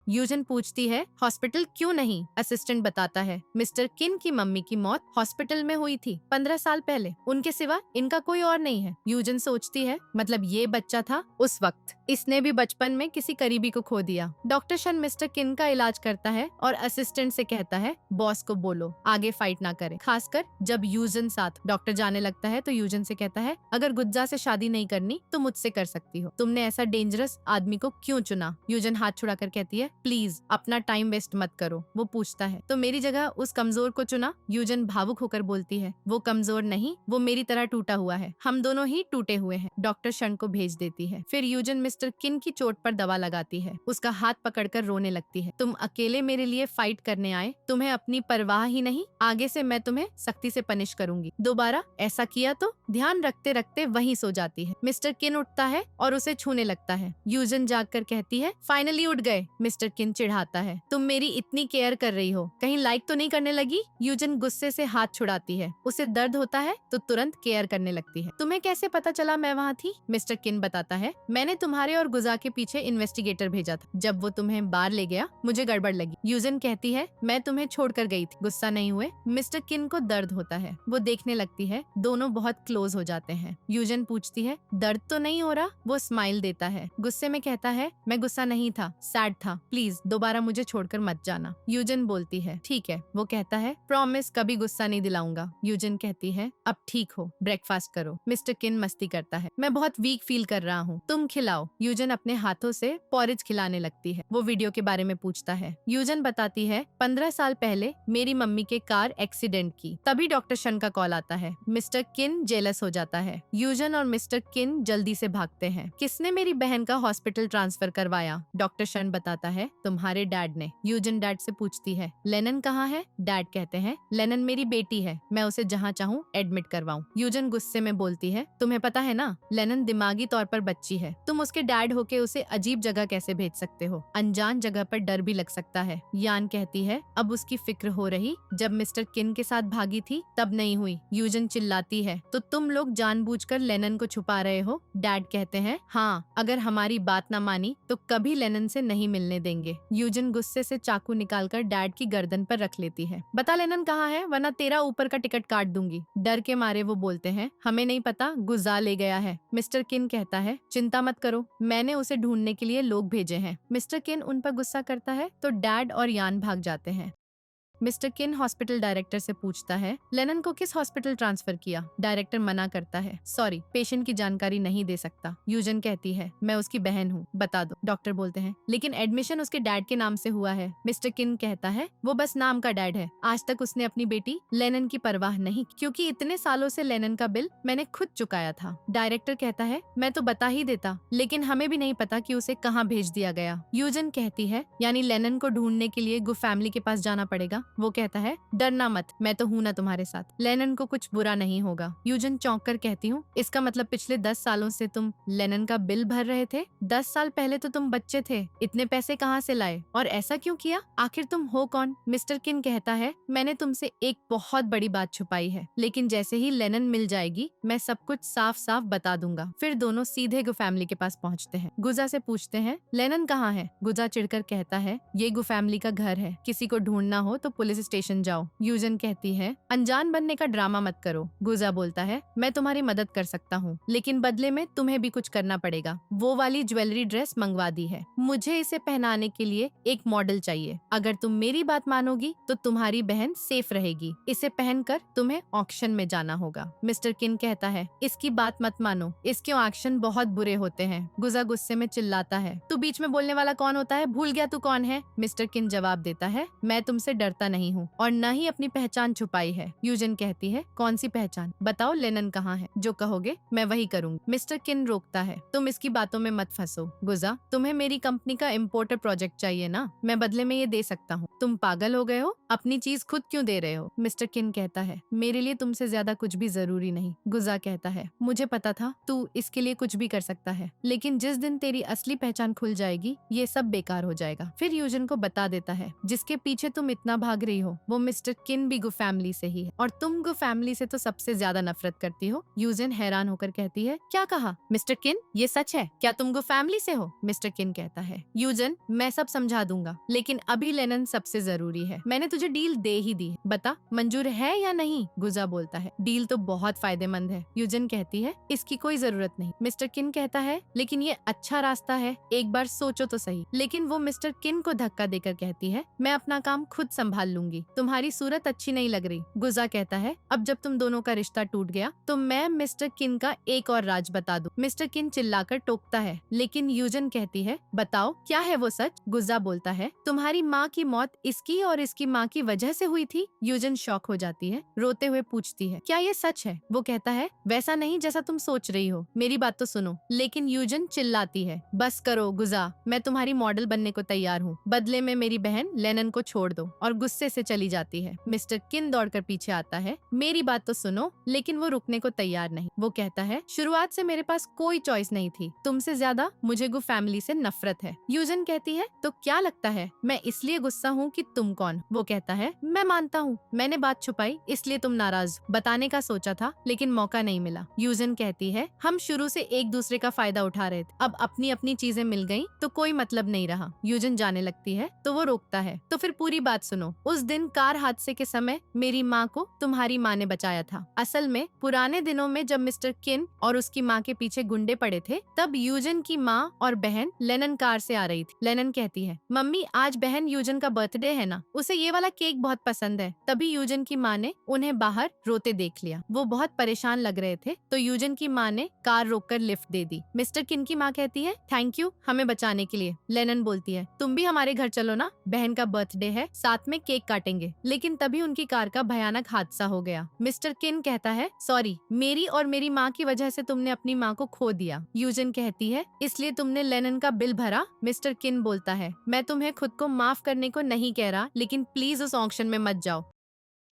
Speaker 1: यूजन पूछती है, हॉस्पिटल क्यों नहीं? असिस्टेंट बताता है, मिस्टर किन की मम्मी की मौत हॉस्पिटल में हुई थी 15 साल पहले, उनके सिवा इनका कोई और नहीं है। यूजन सोचती है, मतलब ये बच्चा था उस वक्त, इसने भी बचपन में किसी करीबी को खो दिया। डॉक्टर शन मिस्टर किन का इलाज करता है और असिस्टेंट से कहता है, बॉस को बोलो आगे फाइट ना करे, खासकर जब यूजन साथ। डॉक्टर जाने लगता है तो यूजन से कहता है, अगर गुज्जा से शादी नहीं करनी तो मुझसे कर सकती हो, तुमने ऐसा डेंजरस आदमी को क्यों चुना? यूजन हाथ छुड़ाकर कहती है, प्लीज अपना टाइम वेस्ट मत करो। वो पूछता है, तो मेरी जगह उस कमजोर को चुना? यूजन भावुक होकर बोलती है, वो कमजोर नहीं, वो मेरी तरह टूटा हुआ है, हम दोनों ही टूटे हुए हैं। डॉक्टर शन को भेज देती है। फिर यूजन मिस्टर किन की चोट पर दवा लगाती है। उसका हाथ पकड़कर रोने लगती है, तुम अकेले मेरे लिए फाइट करने आए, तुम्हें अपनी परवाह ही नहीं, आगे से मैं तुम्हें सख्ती से पनिश करूंगी, दोबारा ऐसा किया तो। ध्यान रखते रखते वहीं सो जाती है। मिस्टर किन उठता है और उसे छूने लगता है। यूजन जागकर कहती है, फाइनली उठ गए। मिस्टर किन चिढ़ाता है, तुम मेरी इतनी केयर कर रही हो, कहीं लाइक तो नहीं करने लगी? यूजन गुस्से से हाथ छुड़ाती है। उसे दर्द होता है तो तुरंत केयर करने लगती है। तुम्हें कैसे पता चला मैं वहाँ थी? मिस्टर किन बताता है, मैंने तुम्हारे और गुजा के पीछे इन्वेस्टिगेटर भेजा था, जब वो तुम्हें बाहर ले गया मुझे गड़बड़ लगी। यूजन कहती है, मैं तुम्हें छोड़कर गई थी। गुस्सा नहीं हुए। मिस्टर किन को दर्द होता है, वो देखने लगती है, दोनों बहुत क्लोज हो जाते हैं। यूजन पूछती है, दर्द तो नहीं हो रहा? वो स्माइल देता है। गुस्से में कहता है, मैं गुस्सा नहीं था, सैड था, प्लीज दोबारा मुझे छोड़कर मत जाना। यूजन बोलती है, ठीक है। वो कहता है, प्रॉमिस कभी गुस्सा नहीं दिलाऊंगा। यूजन कहती है, अब ठीक हो, ब्रेकफास्ट करो। मिस्टर किन मस्ती करता है, मैं बहुत वीक फील कर रहा हूँ, तुम खिलाओ। यूजन अपने हाथों से पॉरेज खिलाने लगती है। वो वीडियो के बारे में पूछता है। यूजन बताती है, 15 साल पहले मेरी मम्मी के कार एक्सीडेंट की, तभी डॉक्टर शन का कॉल आता है। मिस्टर किन जेलस हो जाता है। यूजन और मिस्टर किन जल्दी से भागते हैं। किसने मेरी बहन का हॉस्पिटल ट्रांसफर करवाया? डॉक्टर शन बताता है, तुम्हारे डैड ने। यूजन डैड से पूछती है, लेनन कहाँ है? डैड कहते हैं, लेनन मेरी बेटी है, मैं उसे जहाँ चाहूँ एडमिट करवाऊँ। यूजन गुस्से में बोलती है, तुम्हें पता है ना, लेनन दिमागी तौर पर बच्ची है, तुम उसके डैड होके उसे अजीब जगह कैसे भेज सकते हो? अनजान जगह पर डर भी लग सकता है। यान कहती है, अब उसकी फिक्र हो रही, जब मिस्टर किन के साथ भागी थी तब नहीं हुई। यूजन चिल्लाती है, तो तुम लोग जानबूझकर लेनन को छुपा रहे हो? डैड कहते हैं, हाँ, अगर हमारी बात न मानी तो कभी लेनन से नहीं मिलने देंगे। यूजन गुस्से से चाकू निकालकर डैड की गर्दन पर रख लेती है। बता लेनन कहाँ है, वरना तेरा ऊपर का टिकट काट दूंगी। डर के मारे वो बोलते हैं, हमें नहीं पता, गुजा ले गया है। मिस्टर किन कहता है, चिंता मत करो, मैंने उसे ढूंढने के लिए लोग भेजे हैं। मिस्टर किन उन पर गुस्सा करता है तो डैड और यान भाग जाते हैं। मिस्टर किन हॉस्पिटल डायरेक्टर से पूछता है, लेनन को किस हॉस्पिटल ट्रांसफर किया? डायरेक्टर मना करता है, सॉरी पेशेंट की जानकारी नहीं दे सकता। यूजन कहती है, मैं उसकी बहन हूँ, बता दो। डॉक्टर बोलते हैं, लेकिन एडमिशन उसके डैड के नाम से हुआ है। मिस्टर किन कहता है, वो बस नाम का डैड है, आज तक उसने अपनी बेटी लेनन की परवाह नहीं, क्योंकि इतने सालों से लेनन का बिल मैंने खुद चुकाया था। डायरेक्टर कहता है, मैं तो बता ही देता, लेकिन हमें भी नहीं पता कि उसे कहाँ भेज दिया गया। यूजन कहती है, यानी लेनन को ढूंढने के लिए गुफ फैमिली के पास जाना पड़ेगा। वो कहता है, डरना मत, मैं तो हूं ना तुम्हारे साथ, लेनन को कुछ बुरा नहीं होगा। यूजन चौंक कर कहती हूँ, इसका मतलब पिछले 10 सालों से तुम लेनन का बिल भर रहे थे? 10 साल पहले तो तुम बच्चे थे, इतने पैसे कहाँ से लाए और ऐसा क्यों किया? आखिर तुम हो कौन? मिस्टर किन कहता है, मैंने तुमसे एक बहुत बड़ी बात छुपाई है, लेकिन जैसे ही लेनन मिल जाएगी मैं सब कुछ साफ साफ बता दूंगा। फिर दोनों सीधे गु फैमिली के पास पहुँचते हैं। गुजा से पूछते हैं, लेनन कहाँ है? गुजा चिढ़कर कहता है, ये गु फैमिली का घर है, किसी को ढूंढना हो तो पुलिस स्टेशन जाओ। यूजन कहती है, अनजान बनने का ड्रामा मत करो। गुजा बोलता है, मैं तुम्हारी मदद कर सकता हूँ, लेकिन बदले में तुम्हें भी कुछ करना पड़ेगा। वो वाली ज्वेलरी ड्रेस मंगवा दी है, मुझे इसे पहनाने के लिए एक मॉडल चाहिए। अगर तुम मेरी बात मानोगी तो तुम्हारी बहन सेफ रहेगी। इसे पहनकर तुम्हें ऑक्शन में जाना होगा। मिस्टर किन कहता है, इसकी बात मत मानो, इसके ऑक्शन बहुत बुरे होते हैं। गुजा गुस्से में चिल्लाता है, तू बीच में बोलने वाला कौन होता है? भूल गया तू कौन है? मिस्टर किन जवाब देता है, मैं तुमसे डरता नहीं हूँ और न ही अपनी पहचान छुपाई है। यूजन कहती है, कौन सी पहचान? बताओ लेनन कहाँ है? जो कहोगे मैं वही करूँगी। मिस्टर किन रोकता है, तुम इसकी बातों में मत फंसो। गुजा, तुम्हें मेरी कंपनी का इम्पोर्टर प्रोजेक्ट चाहिए ना, मैं बदले में ये दे सकता हूँ। तुम पागल हो गए हो? अपनी चीज खुद क्यों दे रहे हो? मिस्टर किन कहता है, मेरे लिए तुमसे ज्यादा कुछ भी जरूरी नहीं। गुजा कहता है, मुझे पता था तू इसके लिए कुछ भी कर सकता है, लेकिन जिस दिन तेरी असली पहचान खुल जाएगी ये सब बेकार हो जाएगा। फिर यूजन को बता देता है, जिसके पीछे तुम इतना भाग रही हो वो मिस्टर किन भी गु फैमिली से ही है, और तुम गु फैमिली से तो सबसे ज्यादा नफरत करती हो। यूजन हैरान होकर कहती है, क्या कहा? मिस्टर किन, ये सच है? क्या तुम गु फैमिली से हो? मिस्टर किन कहता है, यूजन मैं सब समझा दूंगा, लेकिन अभी लेनन सबसे जरूरी है। मैंने तुझे डील दे ही दी है, बता मंजूर है या नहीं? गुजा बोलता है, डील तो बहुत फायदेमंद है। यूजन कहती है, इसकी कोई जरूरत नहीं। मिस्टर किन कहता है, लेकिन ये अच्छा रास्ता है, एक बार सोचो तो सही। लेकिन वो मिस्टर किन को धक्का देकर कहती है, मैं अपना काम खुद संभाल लूंगी, तुम्हारी सूरत अच्छी नहीं लग रही। गुजा कहता है, अब जब तुम दोनों का रिश्ता टूट गया तो मैं मिस्टर किन का एक और राज बता दूं। मिस्टर किन चिल्लाकर टोकता है, लेकिन यूजन कहती है, बताओ क्या है वो सच? गुजा बोलता है, तुम्हारी माँ की मौत इसकी और इसकी माँ की वजह से हुई थी। यूजन शॉक हो जाती है, रोते हुए पूछती है, क्या ये सच है? वो कहता है, वैसा नहीं जैसा तुम सोच रही हो, मेरी बात तो सुनो। लेकिन यूजन चिल्लाती है, बस करो गुजा, मैं तुम्हारी मॉडल बनने को तैयार हूँ, बदले में मेरी बहन लेनन को छोड़ दो, और गुस्से से चली जाती है। मिस्टर किन दौड़कर पीछे आता है, मेरी बात तो सुनो, लेकिन वो रुकने को तैयार नहीं। वो कहता है, शुरुआत से मेरे पास कोई चॉइस नहीं थी, तुमसे ज्यादा मुझे गु फैमिली से नफरत है। यूजन कहती है, तो क्या लगता है मैं इसलिए गुस्सा हूँ कि तुम कौन? वो कहता है, मैं मानता हूँ मैंने बात छुपाई, इसलिए तुम नाराज, बताने का सोचा था लेकिन मौका नहीं मिला। यूजन कहती है, हम शुरू से एक दूसरे का फायदा उठा रहे थे, अब अपनी अपनी चीजें मिल गयी तो कोई मतलब नहीं रहा। यूजन जाने लगती है तो वो रोकता है, तो फिर पूरी बात सुनो। उस दिन कार हादसे के समय मेरी माँ को तुम्हारी माँ ने बचाया था। असल में पुराने दिनों में जब मिस्टर किन और उसकी माँ के पीछे गुंडे पड़े थे, तब यूजन की माँ और बहन लेनन कार से आ रही थी। लेनन कहती है, मम्मी आज बहन यूजन का बर्थडे है ना, उसे ये वाला केक बहुत पसंद है। तभी यूजन की माँ ने उन्हें बाहर रोते देख लिया, वो बहुत परेशान लग रहे थे, तो यूजन की माँ ने कार रोककर लिफ्ट दे दी। मिस्टर किन की माँ कहती है, थैंक यू हमें बचाने के लिए। लेनन बोलती है, तुम भी हमारे घर चलो ना, बहन का बर्थडे है, साथ में केक काटेंगे। लेकिन तभी उनकी कार का भयानक हादसा हो गया। मिस्टर किन कहता है, सॉरी, मेरी और मेरी माँ की वजह से तुमने अपनी माँ को खो दिया। यूजन कहती है, इसलिए तुमने लेनन का बिल भरा। मिस्टर किन बोलता है, मैं तुम्हें खुद को माफ करने को नहीं कह रहा, लेकिन प्लीज उस ऑक्शन में मत जाओ,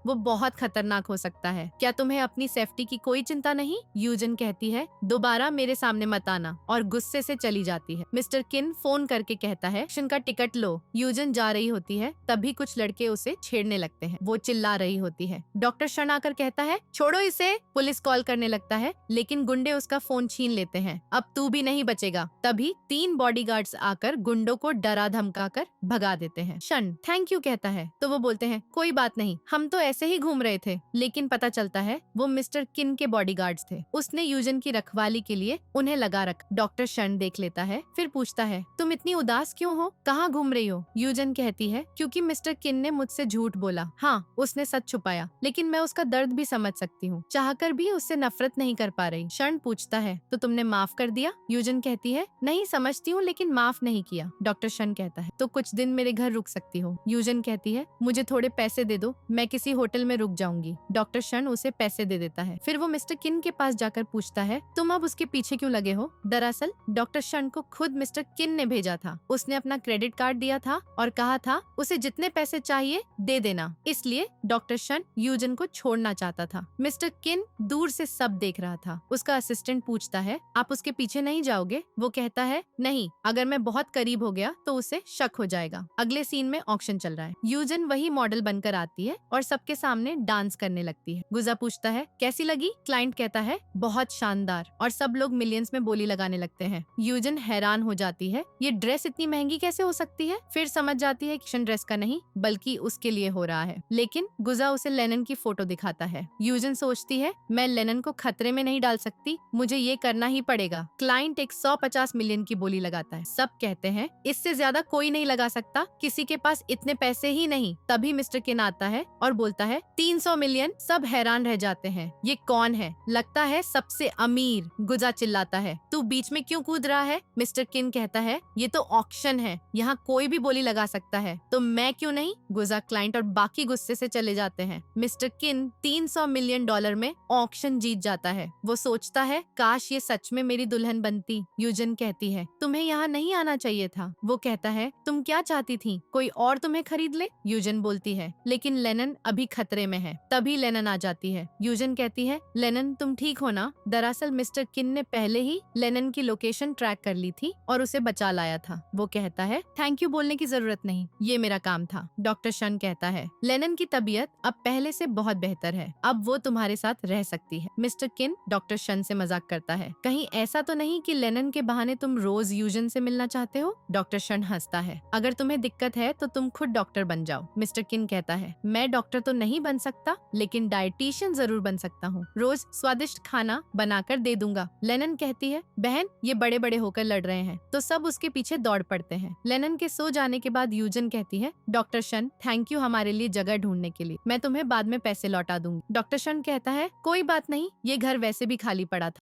Speaker 1: वो बहुत खतरनाक हो सकता है। क्या तुम्हें अपनी सेफ्टी की कोई चिंता नहीं? यूजन कहती है, दोबारा मेरे सामने मत आना, और गुस्से से चली जाती है। मिस्टर किन फोन करके कहता है, ऑक्शन का टिकट लो। यूजन जा रही होती है, तभी कुछ लड़के उसे छेड़ने लगते हैं, वो चिल्ला रही होती है। डॉक्टर शन आकर कहता है, छोड़ो इसे। पुलिस कॉल करने लगता है, लेकिन गुंडे उसका फोन छीन लेते हैं। अब तू भी नहीं बचेगा। तभी 3 बॉडीगार्ड्स आकर गुंडों को डरा धमका कर भगा देते हैं। शन थैंक यू कहता है, तो वो बोलते हैं, कोई बात नहीं, हम तो ऐसे ऐसे ही घूम रहे थे, लेकिन पता चलता है वो मिस्टर किन के बॉडीगार्ड्स थे। उसने यूजन की रखवाली के लिए उन्हें लगा रखा। डॉक्टर शन देख लेता है, फिर पूछता है तुम इतनी उदास क्यों हो, कहाँ घूम रही हो? यूजन कहती है क्योंकि मिस्टर किन ने मुझसे झूठ बोला। हाँ, उसने सच छुपाया, लेकिन मैं उसका दर्द भी समझ सकती हूँ। चाहकर भी उससे नफरत नहीं कर पा रही। शन पूछता है तो तुमने माफ कर दिया? यूजन कहती है नहीं समझती हूँ, लेकिन माफ नहीं किया। डॉक्टर शन कहता है तो कुछ दिन मेरे घर रुक सकती हो? यूजन कहती है मुझे थोड़े पैसे दे दो, मैं किसी होटल में रुक जाऊंगी। डॉक्टर शन उसे पैसे दे देता है। फिर वो मिस्टर किन के पास जाकर पूछता है तुम अब उसके पीछे क्यों लगे हो? दरअसल डॉक्टर शन को खुद मिस्टर किन ने भेजा था। उसने अपना क्रेडिट कार्ड दिया था और कहा था उसे जितने पैसे चाहिए दे देना, इसलिए डॉक्टर शन यूजन को छोड़ना चाहता था। मिस्टर किन दूर से सब देख रहा था। उसका असिस्टेंट पूछता है आप उसके पीछे नहीं जाओगे? वो कहता है नहीं, अगर मैं बहुत करीब हो गया तो उसे शक हो जाएगा। अगले सीन में ऑक्शन चल रहा है। यूजन वही मॉडल बनकर आती है और सबके सामने डांस करने लगती है। गुजा पूछता है कैसी लगी? क्लाइंट कहता है बहुत शानदार, और सब लोग मिलियंस में बोली लगाने लगते हैं। यूजन हैरान हो जाती है, ये ड्रेस इतनी महंगी कैसे हो सकती है? फिर समझ जाती है कि ड्रेस का नहीं बल्कि उसके लिए हो रहा है। लेकिन गुजा उसे लेनन की फोटो दिखाता है। यूजन सोचती है मैं लेनन को खतरे में नहीं डाल सकती, मुझे ये करना ही पड़ेगा। क्लाइंट एक 150 मिलियन की बोली लगाता है। सब कहते हैं इससे ज्यादा कोई नहीं लगा सकता, किसी के पास इतने पैसे ही नहीं। तभी मिस्टर किन आता है और बोलता है 300 मिलियन। सब हैरान रह जाते हैं, ये कौन है? लगता है सबसे अमीर। गुजा चिल्लाता है तू बीच में क्यों कूद रहा है? मिस्टर किन कहता है ये तो ऑक्शन है, यहाँ कोई भी बोली लगा सकता है, तो मैं क्यों नहीं? गुजा, क्लाइंट और बाकी गुस्से से चले जाते हैं। मिस्टर किन 300 मिलियन डॉलर में ऑक्शन जीत जाता है। वो सोचता है काश ये सच में मेरी दुल्हन बनती। यूजन कहती है तुम्हें यहाँ नहीं आना चाहिए था। वो कहता है तुम क्या चाहती थी, कोई और तुम्हें खरीद ले? यूजन बोलती है लेकिन लेनन अभी खतरे में है। तभी लेनन आ जाती है। यूजन कहती है लेनन तुम ठीक हो ना? दरअसल मिस्टर किन ने पहले ही लेनन की लोकेशन ट्रैक कर ली थी और उसे बचा लाया था। वो कहता है थैंक यू बोलने की जरूरत नहीं, ये मेरा काम था। डॉक्टर शन कहता है लेनन की तबीयत अब पहले से बहुत बेहतर है, अब वो तुम्हारे साथ रह सकती है। मिस्टर किन डॉक्टर शन से मजाक करता है कहीं ऐसा तो नहीं कि लेनन के बहाने तुम रोज यूजन से मिलना चाहते हो? डॉक्टर शन हंसता है अगर तुम्हें दिक्कत है तो तुम खुद डॉक्टर बन जाओ। मिस्टर किन कहता है मैं डॉक्टर तो नहीं बन सकता, लेकिन डाइटिशियन जरूर बन सकता हूँ, रोज स्वादिष्ट खाना बनाकर दे दूंगा। लेनन कहती है बहन ये बड़े बड़े होकर लड़ रहे हैं, तो सब उसके पीछे दौड़ पड़ते हैं। लेनन के सो जाने के बाद यूजन कहती है डॉक्टर शन थैंक यू हमारे लिए जगह ढूंढने के लिए, मैं तुम्हें बाद में पैसे लौटा दूंगी। डॉक्टर शन कहता है कोई बात नहीं, ये घर वैसे भी खाली पड़ा था।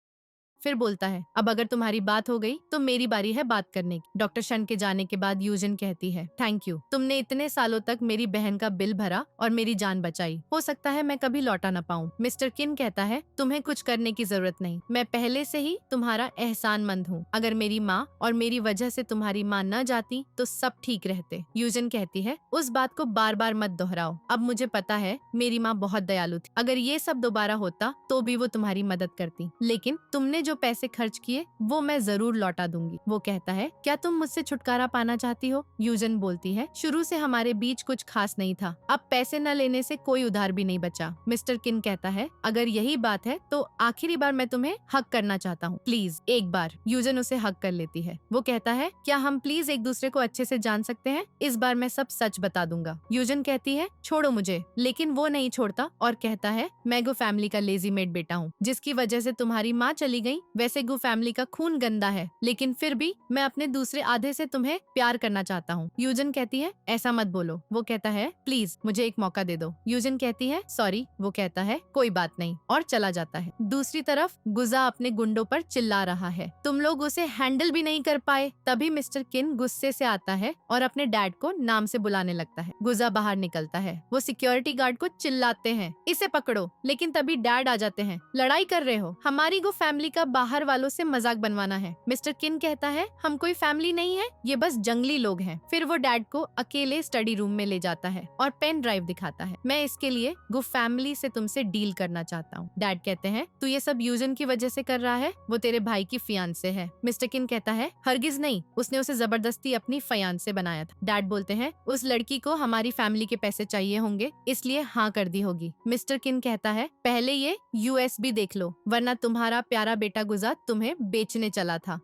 Speaker 1: फिर बोलता है अब अगर तुम्हारी बात हो गई तो मेरी बारी है बात करने की। डॉक्टर शन के जाने के बाद यूजन कहती है थैंक यू, तुमने इतने सालों तक मेरी बहन का बिल भरा और मेरी जान बचाई, हो सकता है मैं कभी लौटा न पाऊँ। मिस्टर किन कहता है तुम्हें कुछ करने की जरूरत नहीं, मैं पहले से ही तुम्हारा एहसानमंद हूँ। अगर मेरी माँ और मेरी वजह से तुम्हारी माँ न जाती तो सब ठीक रहते। यूजन कहती है उस बात को बार बार मत दोहराओ, अब मुझे पता है मेरी माँ बहुत दयालु थी, अगर ये सब दोबारा होता तो भी वो तुम्हारी मदद करती, लेकिन तुमने जो पैसे खर्च किए वो मैं जरूर लौटा दूंगी। वो कहता है क्या तुम मुझसे छुटकारा पाना चाहती हो? यूजन बोलती है शुरू से हमारे बीच कुछ खास नहीं था, अब पैसे न लेने से कोई उधार भी नहीं बचा। मिस्टर किन कहता है अगर यही बात है तो आखिरी बार मैं तुम्हें हक करना चाहता हूँ, प्लीज एक बार। यूजन उसे हक कर लेती है। वो कहता है क्या हम प्लीज एक दूसरे को अच्छे से जान सकते हैं? इस बार मैं सब सच बता दूंगा। यूजन कहती है छोड़ो मुझे, लेकिन वो नहीं छोड़ता और कहता है मैं गो फैमिली का लेजी मेड बेटा हूँ, जिसकी वजह से तुम्हारी माँ चली गई। वैसे गो फैमिली का खून गंदा है, लेकिन फिर भी मैं अपने दूसरे आधे से तुम्हें प्यार करना चाहता हूँ। यूजन कहती है ऐसा मत बोलो। वो कहता है प्लीज मुझे एक मौका दे दो। यूजन कहती है सॉरी। वो कहता है कोई बात नहीं और चला जाता है। दूसरी तरफ गुजा अपने गुंडों पर चिल्ला रहा है, तुम लोग उसे हैंडल भी नहीं कर पाए। तभी मिस्टर किन गुस्से से आता है और अपने डैड को नाम से बुलाने लगता है। गुजा बाहर निकलता है। वो सिक्योरिटी गार्ड को चिल्लाते हैं इसे पकड़ो, लेकिन तभी डैड आ जाते हैं। लड़ाई कर रहे हो, हमारी गो फैमिली का बाहर वालों से मजाक बनवाना है। मिस्टर किन कहता है हम कोई फैमिली नहीं है, ये बस जंगली लोग हैं। फिर वो डैड को अकेले स्टडी रूम में ले जाता है और पेन ड्राइव दिखाता है। मैं इसके लिए गो फैमिली से तुमसे डील करना चाहता हूँ। डैड कहते हैं तू ये सब यूजन की वजह से कर रहा है, वो तेरे भाई की फियांसे है। मिस्टर किन कहता है हरगिज नहीं, उसने उसे जबरदस्ती अपनी फियांसे बनाया था। डैड बोलते हैं उस लड़की को हमारी फैमिली के पैसे चाहिए होंगे, इसलिए हाँ कर दी होगी। मिस्टर किन कहता है पहले ये यूएस भी देख लो, वरना तुम्हारा प्यारा बेटा गुजा तुम्हें बेचने चला था।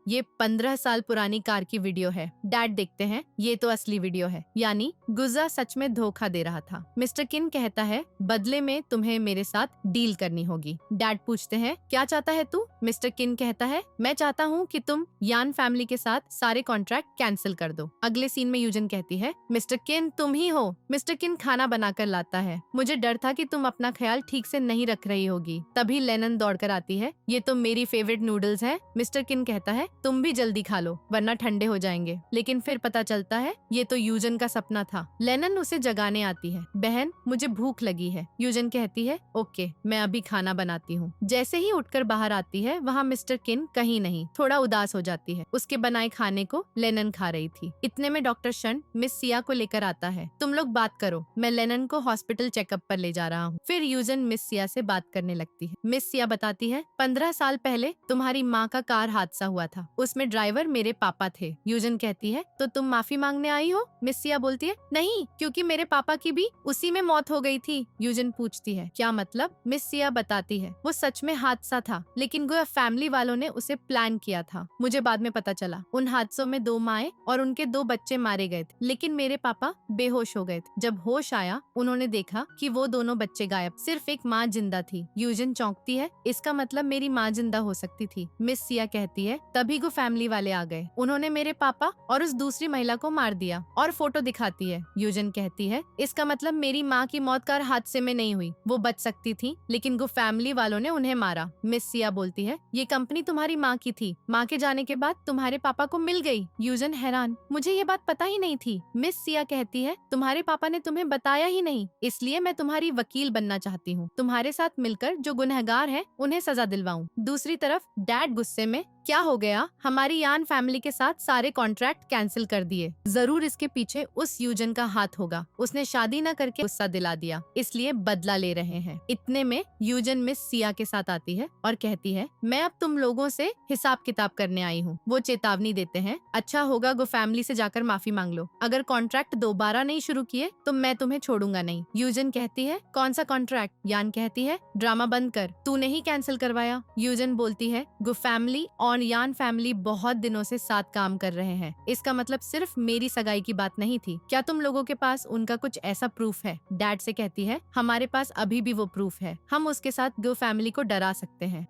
Speaker 1: ये 15 साल पुरानी कार की वीडियो है। डैड देखते हैं ये तो असली वीडियो है, यानी गुजा सच में धोखा दे रहा था। मिस्टर किन कहता है बदले में तुम्हें मेरे साथ डील करनी होगी। डैड पूछते हैं क्या चाहता है तू? मिस्टर किन कहता है मैं चाहता हूँ कि तुम यान फैमिली के साथ सारे कॉन्ट्रैक्ट कैंसिल कर दो। अगले सीन में यूजन कहती है मिस्टर किन तुम ही हो। मिस्टर किन खाना बनाकर लाता है। मुझे डर था कि तुम अपना ख्याल ठीक से नहीं रख रही होगी। तभी लेनन दौड़कर आती है। ये तो मेरी फेवरेट नूडल्स है। मिस्टर किन कहता है तुम भी जल्दी खा लो वरना ठंडे हो जाएंगे। लेकिन फिर पता चलता है ये तो यूजन का सपना था। लेनन उसे जगाने आती है। बहन मुझे भूख लगी है। यूजन कहती है ओके मैं अभी खाना बनाती हूँ। जैसे ही उठकर बाहर आती है वहाँ मिस्टर किन कहीं नहीं। थोड़ा उदास हो जाती है। उसके बनाए खाने को लेनन खा रही थी। इतने में डॉक्टर शन मिस सिया को लेकर आता है। तुम लोग बात करो, मैं लेनन को हॉस्पिटल चेकअप पर ले जा रहा हूँ। फिर यूजन मिस सिया से बात करने लगती है। मिस सिया बताती है 15 साल पहले तुम्हारी माँ का कार हादसा हुआ था। उसमें ड्राइवर मेरे पापा थे। यूजन कहती है तो तुम माफी मांगने आई हो? मिस सिया बोलती है नहीं, क्योंकि मेरे पापा की भी उसी में मौत हो गई थी। यूजन पूछती है क्या मतलब? मिस सिया बताती है वो सच में हादसा था, लेकिन गोया फैमिली वालों ने उसे प्लान किया था। मुझे बाद में पता चला उन हादसों में 2 माएं और उनके 2 बच्चे मारे गए थे, लेकिन मेरे पापा बेहोश हो गए थे। जब होश आया उन्होंने देखा कि वो दोनों बच्चे गायब, सिर्फ एक माँ जिंदा थी। यूजन चौंकती है इसका मतलब मेरी माँ जिंदा हो सकती थी। मिस सिया कहती है तभी को फैमिली वाले आ गए। उन्होंने मेरे पापा और उस दूसरी महिला को मार दिया और फोटो दिखाती है। यूजन कहती है इसका मतलब मेरी माँ की मौत कार हादसे में नहीं हुई, वो बच सकती थी लेकिन वो फैमिली वालों ने उन्हें मारा। मिस सिया बोलती है ये कंपनी तुम्हारी माँ की थी, माँ के जाने के बाद तुम्हारे पापा को मिल गई। यूजन हैरान मुझे ये बात पता ही नहीं थी। मिस सिया कहती है तुम्हारे पापा ने तुम्हें बताया ही नहीं, इसलिए मैं तुम्हारी वकील बनना चाहती हूँ। तुम्हारे साथ मिलकर जो गुनहगार हैं उन्हें सजा दिलवाऊं। दूसरी तरफ डैड गुस्से में क्या हो गया, हमारी यान फैमिली के साथ सारे कॉन्ट्रैक्ट कैंसिल कर दिए। जरूर इसके पीछे उस यूजन का हाथ होगा, उसने शादी न करके गुस्सा दिला दिया, इसलिए बदला ले रहे हैं। इतने में यूजन मिस सिया के साथ आती है और कहती है मैं अब तुम लोगों से हिसाब किताब करने आई हूँ। वो चेतावनी देते हैं अच्छा होगा गो फैमिली से जाकर माफी मांग लो, अगर कॉन्ट्रैक्ट दोबारा नहीं शुरू किए तो मैं तुम्हें छोड़ूंगा नहीं। यूजन कहती है कौन सा कॉन्ट्रैक्ट? यान कहती है ड्रामा बंद कर, तूने ही कैंसिल करवाया। यूजन बोलती है गो फैमिली और यान फैमिली बहुत दिनों से साथ काम कर रहे हैं, इसका मतलब सिर्फ मेरी सगाई की बात नहीं थी। क्या तुम लोगों के पास उनका कुछ ऐसा प्रूफ है? डैड से कहती है हमारे पास अभी भी वो प्रूफ है, हम उसके साथ गो फैमिली को डरा सकते हैं।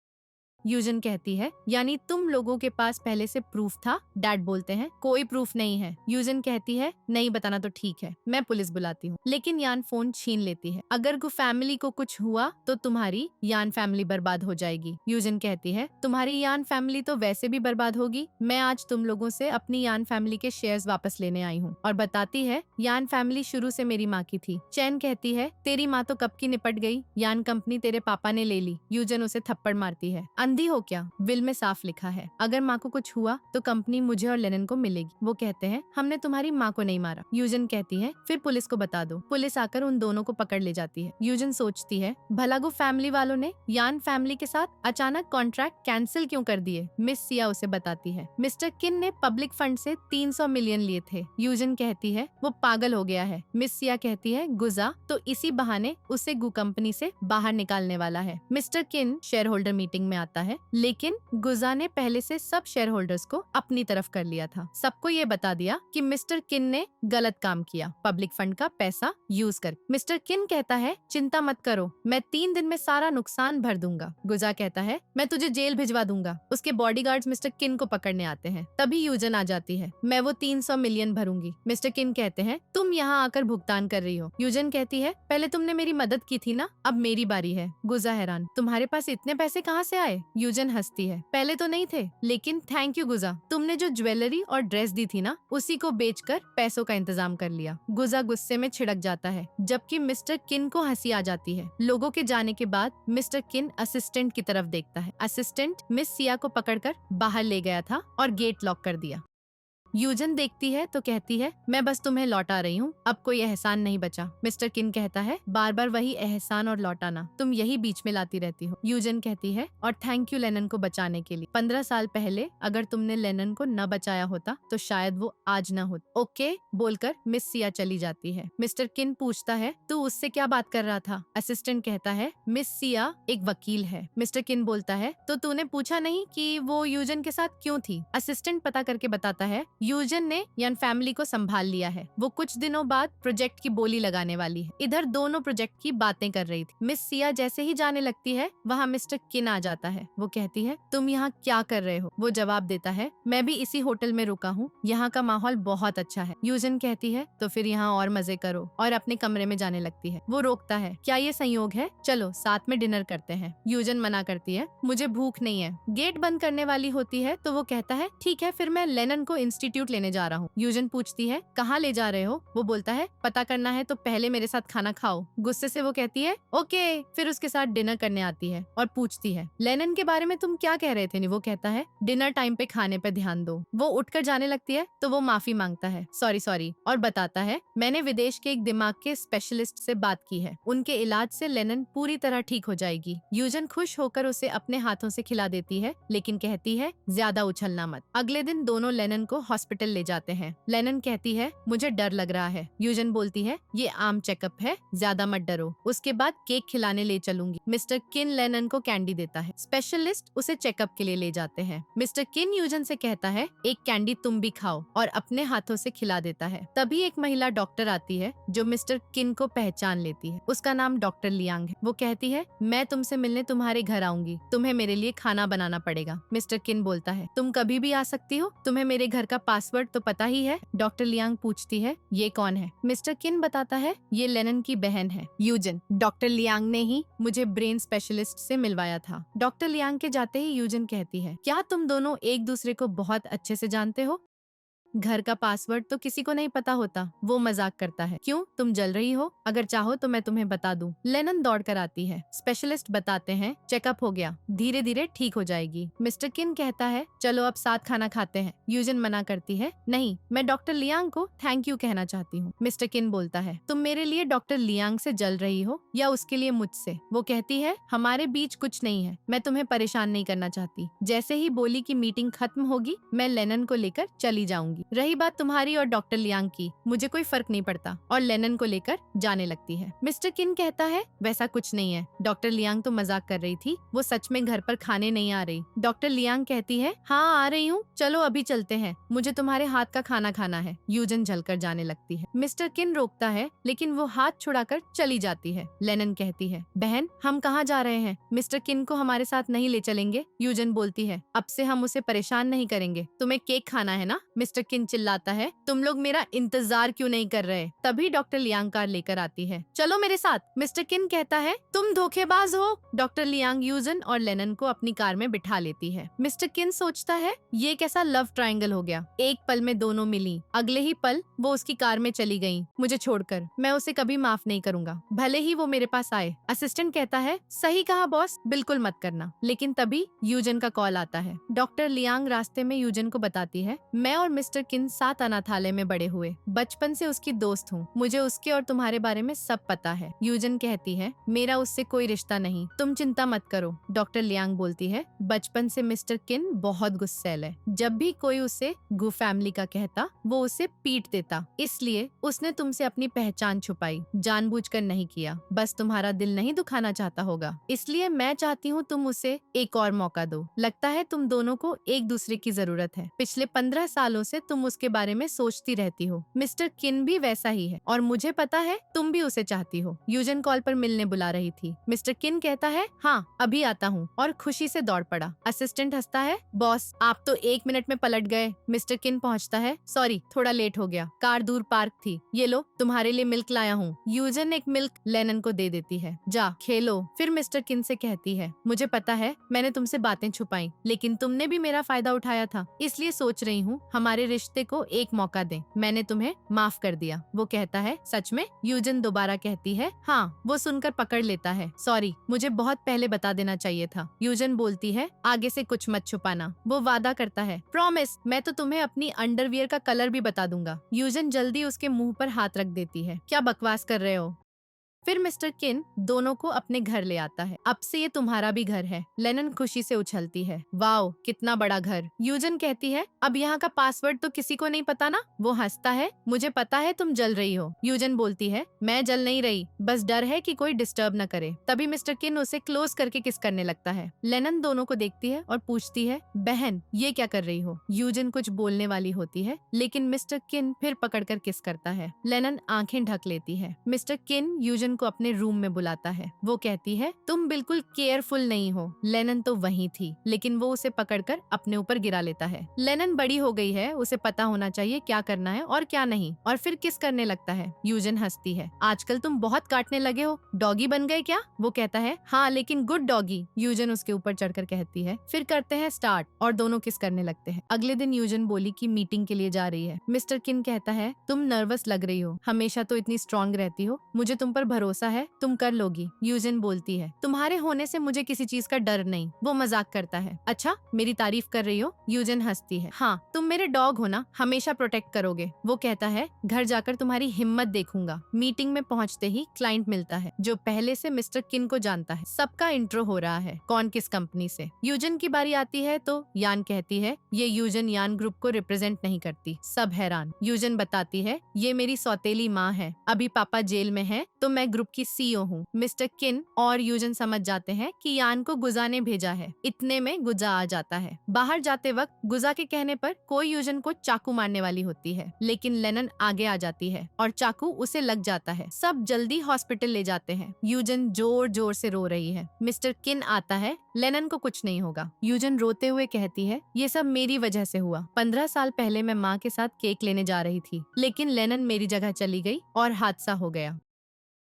Speaker 1: यूजन कहती है यानी तुम लोगों के पास पहले से प्रूफ था? डैड बोलते हैं कोई प्रूफ नहीं है। यूजन कहती है नहीं बताना तो ठीक है, मैं पुलिस बुलाती हूँ। लेकिन यान फोन छीन लेती है। अगर गो फैमिली को कुछ हुआ तो तुम्हारी यान फैमिली बर्बाद हो जाएगी। यूजन कहती है तुम्हारी यान फैमिली तो वैसे भी बर्बाद होगी, मैं आज तुम लोगों से अपनी यान फैमिली के शेयर्स वापस लेने आई हूँ। और बताती है यान फैमिली शुरू से मेरी माँ की थी। चैन कहती है तेरी माँ तो कब की निपट गई, यान कंपनी तेरे पापा ने ले ली। यूजन उसे थप्पड़ मारती है अंधी हो क्या, विल में साफ लिखा है अगर माँ को कुछ हुआ तो कंपनी मुझे और लेनन को मिलेगी। वो कहते हैं हमने तुम्हारी माँ को नहीं मारा। यूजन कहती है फिर पुलिस को बता दो। पुलिस आकर उन दोनों को पकड़ ले जाती है। यूजन सोचती है भला गो फैमिली वालों ने यान फैमिली के साथ अचानक कॉन्ट्रैक्ट कैंसिल क्यों कर दिए। मिस सिया उसे बताती है मिस्टर किन ने पब्लिक फंड से 300 मिलियन लिए थे। यूजन कहती है वो पागल हो गया है। मिस सिया कहती है गुजा तो इसी बहाने उसे गु कंपनी से बाहर निकालने वाला है। मिस्टर किन शेयर होल्डर मीटिंग में आता है, लेकिन गुजा ने पहले से सब शेयर होल्डर्स को अपनी तरफ कर लिया था। सबको ये बता दिया कि मिस्टर किन ने गलत काम किया, पब्लिक फंड का पैसा यूज कर। मिस्टर किन कहता है चिंता मत करो, मैं 3 दिन में सारा नुकसान भर दूंगा। गुजा कहता है मैं तुझे जेल भिजवा दूंगा। उसके बॉडीगार्ड्स मिस्टर किन को पकड़ने आते हैं। तभी यूजन आ जाती है मैं वो 300 मिलियन भरूंगी। मिस्टर किन कहते हैं तुम यहाँ आकर भुगतान कर रही हो। यूजन कहती है पहले तुमने मेरी मदद की थी ना, अब मेरी बारी है। गुजा हैरान तुम्हारे पास इतने पैसे कहाँ से आए? यूजन हंसती है पहले तो नहीं थे, लेकिन थैंक यू गुजा, तुमने जो ज्वेलरी और ड्रेस दी थी ना उसी को बेचकर पैसों का इंतजाम कर लिया। गुजा गुस्से में छिड़क जाता है, जबकि मिस्टर किन को हंसी आ जाती है। लोगों के जाने के बाद मिस्टर किन असिस्टेंट की तरफ देखता है। असिस्टेंट मिस सिया को पकड़कर बाहर ले गया था और गेट लॉक कर दिया। यूजन देखती है तो कहती है, मैं बस तुम्हें लौटा रही हूँ, अब कोई एहसान नहीं बचा। मिस्टर किन कहता है, बार बार वही एहसान और लौटाना, तुम यही बीच में लाती रहती हो। यूजन कहती है, और थैंक यू लेनन को बचाने के लिए। 15 साल पहले अगर तुमने लेनन को न बचाया होता तो शायद वो आज न होता। ओके बोलकर मिस सिया चली जाती है। मिस्टर किन पूछता है, तू उससे क्या बात कर रहा था? असिस्टेंट कहता है, मिस सिया एक वकील है। मिस्टर किन बोलता है, तो तूने पूछा नहीं कि वो यूजन के साथ क्यों थी? असिस्टेंट पता करके बताता है, यूजन ने यन फैमिली को संभाल लिया है, वो कुछ दिनों बाद प्रोजेक्ट की बोली लगाने वाली है। इधर दोनों प्रोजेक्ट की बातें कर रही थी। मिस सिया जैसे ही जाने लगती है वहाँ मिस्टर किन आ जाता है। वो कहती है, तुम यहाँ क्या कर रहे हो? वो जवाब देता है, मैं भी इसी होटल में रुका हूँ, यहाँ का माहौल बहुत अच्छा है। यूजन कहती है, तो फिर यहाँ और मजे करो, और अपने कमरे में जाने लगती है। वो रोकता है, क्या ये संयोग है? चलो साथ में डिनर करते हैं। यूजन मना करती है, मुझे भूख नहीं है। गेट बंद करने वाली होती है तो वो कहता है, ठीक है फिर मैं लेनन को इंस्टीट्यूट लेने जा रहा हूँ। यूजन पूछती है, कहाँ ले जा रहे हो? वो बोलता है, पता करना है तो पहले मेरे साथ खाना खाओ। गुस्से से वो कहती है, ओके। फिर उसके साथ डिनर करने आती है और पूछती है, लेनन के बारे में तुम क्या कह रहे थे? वो कहता है, डिनर टाइम पे खाने पे ध्यान दो। वो उठकर जाने लगती है तो वो माफी मांगता है, सॉरी, और बताता है, मैंने विदेश के एक दिमाग के स्पेशलिस्ट से बात की है, उनके इलाज से लेनन पूरी तरह ठीक हो जाएगी। यूजन खुश होकर उसे अपने हाथों से खिला देती है, लेकिन कहती है, ज्यादा उछलना मत। अगले दिन दोनों लेनन को हॉस्पिटल ले जाते हैं। लेनन कहती है, मुझे डर लग रहा है। यूजन बोलती है, ये आम चेकअप है, ज्यादा मत डरो, उसके बाद केक खिलाने ले चलूंगी। मिस्टर किन लेनन को कैंडी देता है। स्पेशलिस्ट उसे चेकअप के लिए ले जाते हैं। मिस्टर किन यूजन से कहता है, एक कैंडी तुम भी खाओ, और अपने हाथों से खिला देता है। तभी एक महिला डॉक्टर आती है जो मिस्टर किन को पहचान लेती है। उसका नाम डॉक्टर लियांग है। वो कहती है, मैं तुमसे मिलने तुम्हारे घर आऊंगी, तुम्हें मेरे लिए खाना बनाना पड़ेगा। मिस्टर किन बोलता है, तुम कभी भी आ सकती हो, तुम्हें मेरे घर का पासवर्ड तो पता ही है। डॉक्टर लियांग पूछती है, ये कौन है? मिस्टर किन बताता है, ये लेनन की बहन है यूजन। डॉक्टर लियांग ने ही मुझे ब्रेन स्पेशलिस्ट से मिलवाया था। डॉक्टर लियांग के जाते ही यूजन कहती है, क्या तुम दोनों एक दूसरे को बहुत अच्छे से जानते हो? घर का पासवर्ड तो किसी को नहीं पता होता। वो मजाक करता है, क्यों तुम जल रही हो? अगर चाहो तो मैं तुम्हें बता दूं। लेनन दौड़ कर आती है। स्पेशलिस्ट बताते हैं, चेकअप हो गया, धीरे धीरे ठीक हो जाएगी। मिस्टर किन कहता है, चलो अब साथ खाना खाते हैं। यूजन मना करती है, नहीं, मैं डॉक्टर लियांग को थैंक यू कहना चाहती हूँ। मिस्टर किन बोलता है, तुम मेरे लिए डॉक्टर लियांग से जल रही हो या उसके लिए मुझसे? वो कहती है, हमारे बीच कुछ नहीं है, मैं तुम्हें परेशान नहीं करना चाहती। जैसे ही बोली की मीटिंग खत्म होगी मैं लेनन को लेकर चली जाऊंगी। रही बात तुम्हारी और डॉक्टर लियांग की, मुझे कोई फर्क नहीं पड़ता, और लेनन को लेकर जाने लगती है। मिस्टर किन कहता है, वैसा कुछ नहीं है, डॉक्टर लियांग तो मजाक कर रही थी, वो सच में घर पर खाने नहीं आ रही। डॉक्टर लियांग कहती है, हाँ आ रही हूँ, चलो अभी चलते हैं, मुझे तुम्हारे हाथ का खाना खाना है। यूजन जलकर जाने लगती है। मिस्टर किन रोकता है, लेकिन वो हाथ छुड़ाकर चली जाती है। लेनन कहती है, बहन हम कहाँ जा रहे हैं? मिस्टर किन को हमारे साथ नहीं ले चलेंगे? यूजन बोलती है, अब से हम उसे परेशान नहीं करेंगे, तुम्हें केक खाना है ना? मिस्टर किन चिल्लाता है, तुम लोग मेरा इंतजार क्यों नहीं कर रहे? तभी डॉक्टर लियांग कार लेकर आती है, चलो मेरे साथ। मिस्टर किन कहता है, तुम धोखेबाज हो। डॉक्टर लियांग यूजन और लेनन को अपनी कार में बिठा लेती है। मिस्टर किन सोचता है, ये कैसा लव ट्रायंगल हो गया, एक पल में दोनों मिली, अगले ही पल वो उसकी कार में चली गई मुझे छोड़कर। मैं उसे कभी माफ नहीं करूंगा, भले ही वो मेरे पास आए। असिस्टेंट कहता है, सही कहा बॉस, बिल्कुल मत करना। लेकिन तभी यूजन का कॉल आता है। डॉक्टर लियांग रास्ते में यूजन को बताती है, मैं और मिस्टर किन साथ अनाथालय में बड़े हुए, बचपन से उसकी दोस्त हूँ, मुझे उसके और तुम्हारे बारे में सब पता है। यूजन कहती है, मेरा उससे कोई रिश्ता नहीं, तुम चिंता मत करो। डॉक्टर लियांग बोलती है, बचपन से मिस्टर किन बहुत गुस्सैल है, जब भी कोई उसे गु फैमिली का कहता वो उसे पीट देता, इसलिए उसने तुमसे अपनी पहचान छुपाई, जानबूझकर नहीं किया, बस तुम्हारा दिल नहीं दुखाना चाहता होगा, इसलिए मैं चाहती हूँ तुम उसे एक और मौका दो। लगता है तुम दोनों को एक दूसरे की जरूरत है, पिछले 15 सालों से तुम उसके बारे में सोचती रहती हो। मिस्टर किन भी वैसा ही है, और मुझे पता है तुम भी उसे चाहती हो। यूजन कॉल पर मिलने बुला रही थी। मिस्टर किन कहता है, हाँ अभी आता हूँ, और खुशी से दौड़ पड़ा। असिस्टेंट हंसता है, बॉस आप तो 1 मिनट में पलट गए। मिस्टर किन पहुँचता है, सॉरी थोड़ा लेट हो गया, कार दूर पार्क थी, ये लो तुम्हारे लिए मिल्क लाया हूँ। यूजन एक मिल्क लेनन को दे देती है, जा खेलो। फिर मिस्टर किन से कहती है, मुझे पता है मैंने तुमसे बातें छुपाई, लेकिन तुमने भी मेरा फायदा उठाया था, इसलिए सोच रही हूँ हमारे रिश्ते को एक मौका दें, मैंने तुम्हें माफ कर दिया। वो कहता है, सच में? यूजन दोबारा कहती है, हाँ। वो सुनकर पकड़ लेता है, सॉरी, मुझे बहुत पहले बता देना चाहिए था। यूजन बोलती है, आगे से कुछ मत छुपाना। वो वादा करता है, प्रॉमिस, मैं तो तुम्हें अपनी अंडरवियर का कलर भी बता दूंगा। यूजन जल्दी उसके मुंह पर हाथ रख देती है, क्या बकवास कर रहे हो? फिर मिस्टर किन दोनों को अपने घर ले आता है। अब से ये तुम्हारा भी घर है। लेनन खुशी से उछलती है, वाओ कितना बड़ा घर। यूजन कहती है, अब यहाँ का पासवर्ड तो किसी को नहीं पता ना? वो हंसता है, मुझे पता है तुम जल रही हो। यूजन बोलती है, मैं जल नहीं रही, बस डर है कि कोई डिस्टर्ब न करे। तभी मिस्टर किन उसे क्लोज करके किस करने लगता है। लेनन दोनों को देखती है और पूछती है, बहन ये क्या कर रही हो? यूजन कुछ बोलने वाली होती है, लेकिन मिस्टर किन फिर पकड़कर किस करता है। लेनन आंखें ढक लेती है। मिस्टर किन यूजन को अपने रूम में बुलाता है। वो कहती है, तुम बिल्कुल केयरफुल नहीं हो। लेनन तो वहीं थी, लेकिन वो उसे पकड़कर अपने ऊपर गिरा लेता है। लेनन बड़ी हो गई है, उसे पता होना चाहिए क्या करना है और क्या नहीं, और फिर किस करने लगता है। यूजन हंसती है, आजकल तुम बहुत काटने लगे हो, डॉगी बन गए क्या? वो कहता है, हाँ लेकिन गुड डॉगी। यूजन उसके ऊपर चढ़कर कहती है, फिर करते हैं स्टार्ट, और दोनों किस करने लगते हैं। अगले दिन यूजन बोली कि मीटिंग के लिए जा रही है। मिस्टर किन कहता है, तुम नर्वस लग रही हो, हमेशा तो इतनी स्ट्रांग रहती हो, मुझे तुम पर भरोसा है, तुम कर लोगी। यूजन बोलती है, तुम्हारे होने से मुझे किसी चीज का डर नहीं। वो मजाक करता है, अच्छा मेरी तारीफ कर रही हो? यूजन हंसती है, हाँ तुम मेरे डॉग हो ना, हमेशा प्रोटेक्ट करोगे। वो कहता है, घर जाकर तुम्हारी हिम्मत देखूंगा। मीटिंग में पहुंचते ही क्लाइंट मिलता है, जो पहले से मिस्टर किन को जानता है। सबका इंट्रो हो रहा है, कौन किस कंपनी से। यूजन की बारी आती है तो यान कहती है, ये यूजन यान ग्रुप को रिप्रेजेंट नहीं करती। सब हैरान। यूजन बताती है, ये मेरी सौतेली माँ है, अभी पापा जेल में है तो मैं ग्रुप की सीईओ हूँ। मिस्टर किन और यूजन समझ जाते हैं कि यान को गुजा ने भेजा है। इतने में गुजा आ जाता है। बाहर जाते वक्त गुजा के कहने पर कोई यूजन को चाकू मारने वाली होती है, लेकिन लेनन आगे आ जाती है और चाकू उसे लग जाता है। सब जल्दी हॉस्पिटल ले जाते हैं। यूजन जोर जोर से रो रही है। मिस्टर किन आता है, लेनन को कुछ नहीं होगा। यूजन रोते हुए कहती है, ये सब मेरी वजह से हुआ। 15 साल पहले मैं माँ के साथ केक लेने जा रही थी, लेकिन लेनन मेरी जगह चली गई और हादसा हो गया।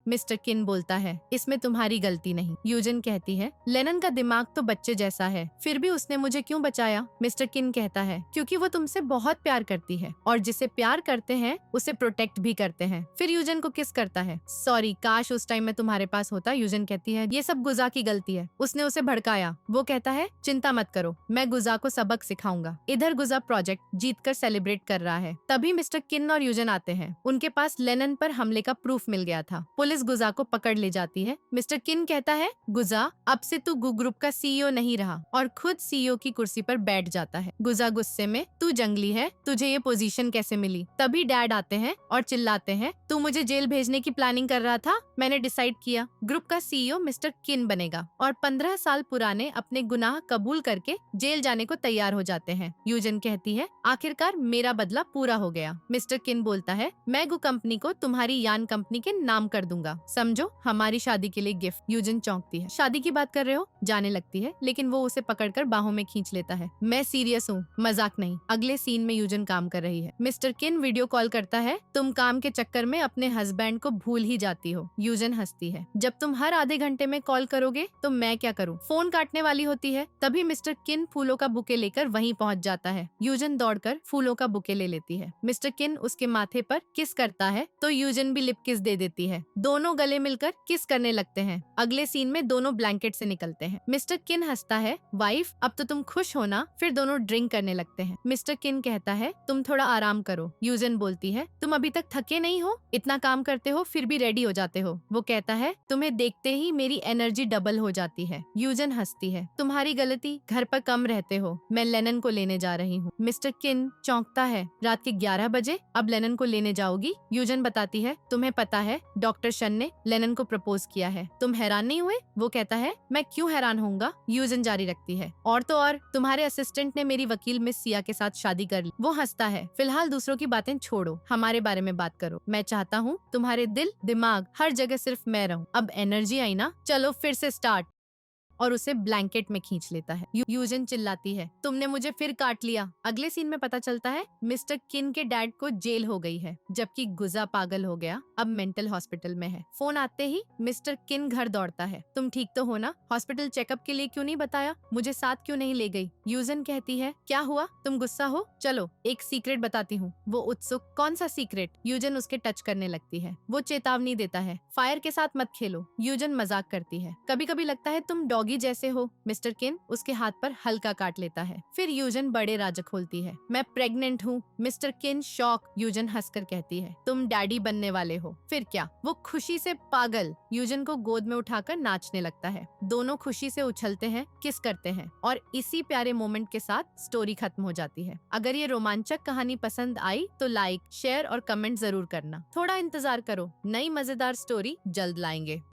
Speaker 1: मिस्टर किन बोलता है, इसमें तुम्हारी गलती नहीं। यूजन कहती है, लेनन का दिमाग तो बच्चे जैसा है, फिर भी उसने मुझे क्यों बचाया? मिस्टर किन कहता है, क्योंकि वो तुमसे बहुत प्यार करती है, और जिसे प्यार करते हैं उसे प्रोटेक्ट भी करते हैं। फिर यूजन को किस करता है, सॉरी काश उस टाइम में तुम्हारे पास होता। यूजन कहती है, ये सब गुजा की गलती है, उसने उसे भड़काया। वो कहता है, चिंता मत करो, मैं गुजा को सबक सिखाऊंगा। इधर गुजा प्रोजेक्ट जीतकर सेलिब्रेट कर रहा है। तभी मिस्टर किन और यूजन आते हैं। उनके पास लेनन पर हमले का प्रूफ मिल गया था। पुलिस गुजा को पकड़ ले जाती है। मिस्टर किन कहता है, गुजा अब से तू गु ग्रुप का सीईओ नहीं रहा, और खुद सीईओ की कुर्सी पर बैठ जाता है। गुजा गुस्से में, तू जंगली है, तुझे ये पोजीशन कैसे मिली? तभी डैड आते हैं और चिल्लाते हैं, तू मुझे जेल भेजने की प्लानिंग कर रहा था, मैंने डिसाइड किया ग्रुप का सीईओ मिस्टर किन बनेगा। और 15 साल पुराने अपने गुनाह कबूल करके जेल जाने को तैयार हो जाते हैं। यूजन कहती है, आखिरकार मेरा बदला पूरा हो गया। मिस्टर किन बोलता है, मैं गु कंपनी को तुम्हारी यान कंपनी के नाम कर दूंगा, समझो हमारी शादी के लिए गिफ्ट। यूजन चौंकती है, शादी की बात कर रहे हो? जाने लगती है, लेकिन वो उसे पकड़कर बाहों में खींच लेता है। मैं सीरियस हूँ, मजाक नहीं। अगले सीन में यूजन काम कर रही है। मिस्टर किन वीडियो कॉल करता है, तुम काम के चक्कर में अपने हस्बैंड को भूल ही जाती हो। यूजन हंसती है, जब तुम हर आधे घंटे में कॉल करोगे तो मैं क्या करूँ? फोन काटने वाली होती है। तभी मिस्टर किन फूलों का बुके लेकर वहीं पहुँच जाता है। यूजन दौड़कर फूलों का बुके ले लेती है। मिस्टर किन उसके माथे पर किस करता है तो यूजन भी लिप किस दे देती है। दोनों गले मिलकर किस करने लगते हैं। अगले सीन में दोनों ब्लैंकेट से निकलते हैं। मिस्टर किन हंसता है, वाइफ अब तो तुम खुश हो ना? फिर दोनों ड्रिंक करने लगते हैं। मिस्टर किन कहता है, तुम थोड़ा आराम करो। यूजन बोलती है, तुम अभी तक थके नहीं हो? इतना काम करते हो फिर भी रेडी हो जाते हो। वो कहता है, तुम्हें देखते ही मेरी एनर्जी डबल हो जाती है। यूजन हंसती है, तुम्हारी गलती, घर पर कम रहते हो, मैं लेनन को लेने जा रही हूँ। मिस्टर किन चौंकता है, रात के 11 बजे अब लेनन को लेने जाओगी? यूजन बताती है, तुम्हें पता है डॉक्टर शन ने लेनन को प्रपोज किया है, तुम हैरान नहीं हुए? वो कहता है, मैं क्यों हैरान होऊंगा? यूजन जारी रखती है, और तो और तुम्हारे असिस्टेंट ने मेरी वकील मिस सिया के साथ शादी कर ली। वो हंसता है, फिलहाल दूसरों की बातें छोड़ो, हमारे बारे में बात करो। मैं चाहता हूँ तुम्हारे दिल दिमाग हर जगह सिर्फ मैं रहूं। अब एनर्जी आई ना? चलो फिर से स्टार्ट। और उसे ब्लैंकेट में खींच लेता है। यूजन चिल्लाती है, तुमने मुझे फिर काट लिया। अगले सीन में पता चलता है मिस्टर किन के डैड को जेल हो गई है, जबकि गुजा पागल हो गया अब मेंटल हॉस्पिटल में है। फोन आते ही मिस्टर किन घर दौड़ता है, तुम ठीक तो हो ना? हॉस्पिटल चेकअप के लिए क्यों नहीं बताया? मुझे साथ क्यों नहीं ले गई? यूजन कहती है, क्या हुआ, तुम गुस्सा हो? चलो एक सीक्रेट बताती हूँ। वो उत्सुक, कौन सा सीक्रेट? यूजन उसके टच करने लगती है। वो चेतावनी देता है, फायर के साथ मत खेलो। यूजन मजाक करती है, कभी कभी लगता है तुम डॉगी जैसे हो। मिस्टर किन उसके हाथ पर हल्का काट लेता है। फिर यूजन बड़े राज खोलती है, मैं प्रेग्नेंट हूँ। मिस्टर किन शॉक। यूजन हंसकर कहती है, तुम डैडी बनने वाले हो। फिर क्या? वो खुशी से पागल यूजन को गोद में उठाकर नाचने लगता है। दोनों खुशी से उछलते हैं, किस करते हैं और इसी प्यारे मोमेंट के साथ स्टोरी खत्म हो जाती है। अगर ये रोमांचक कहानी पसंद आई तो लाइक, शेयर और कमेंट जरूर करना। थोड़ा इंतजार करो, नई मजेदार स्टोरी जल्द लाएंगे।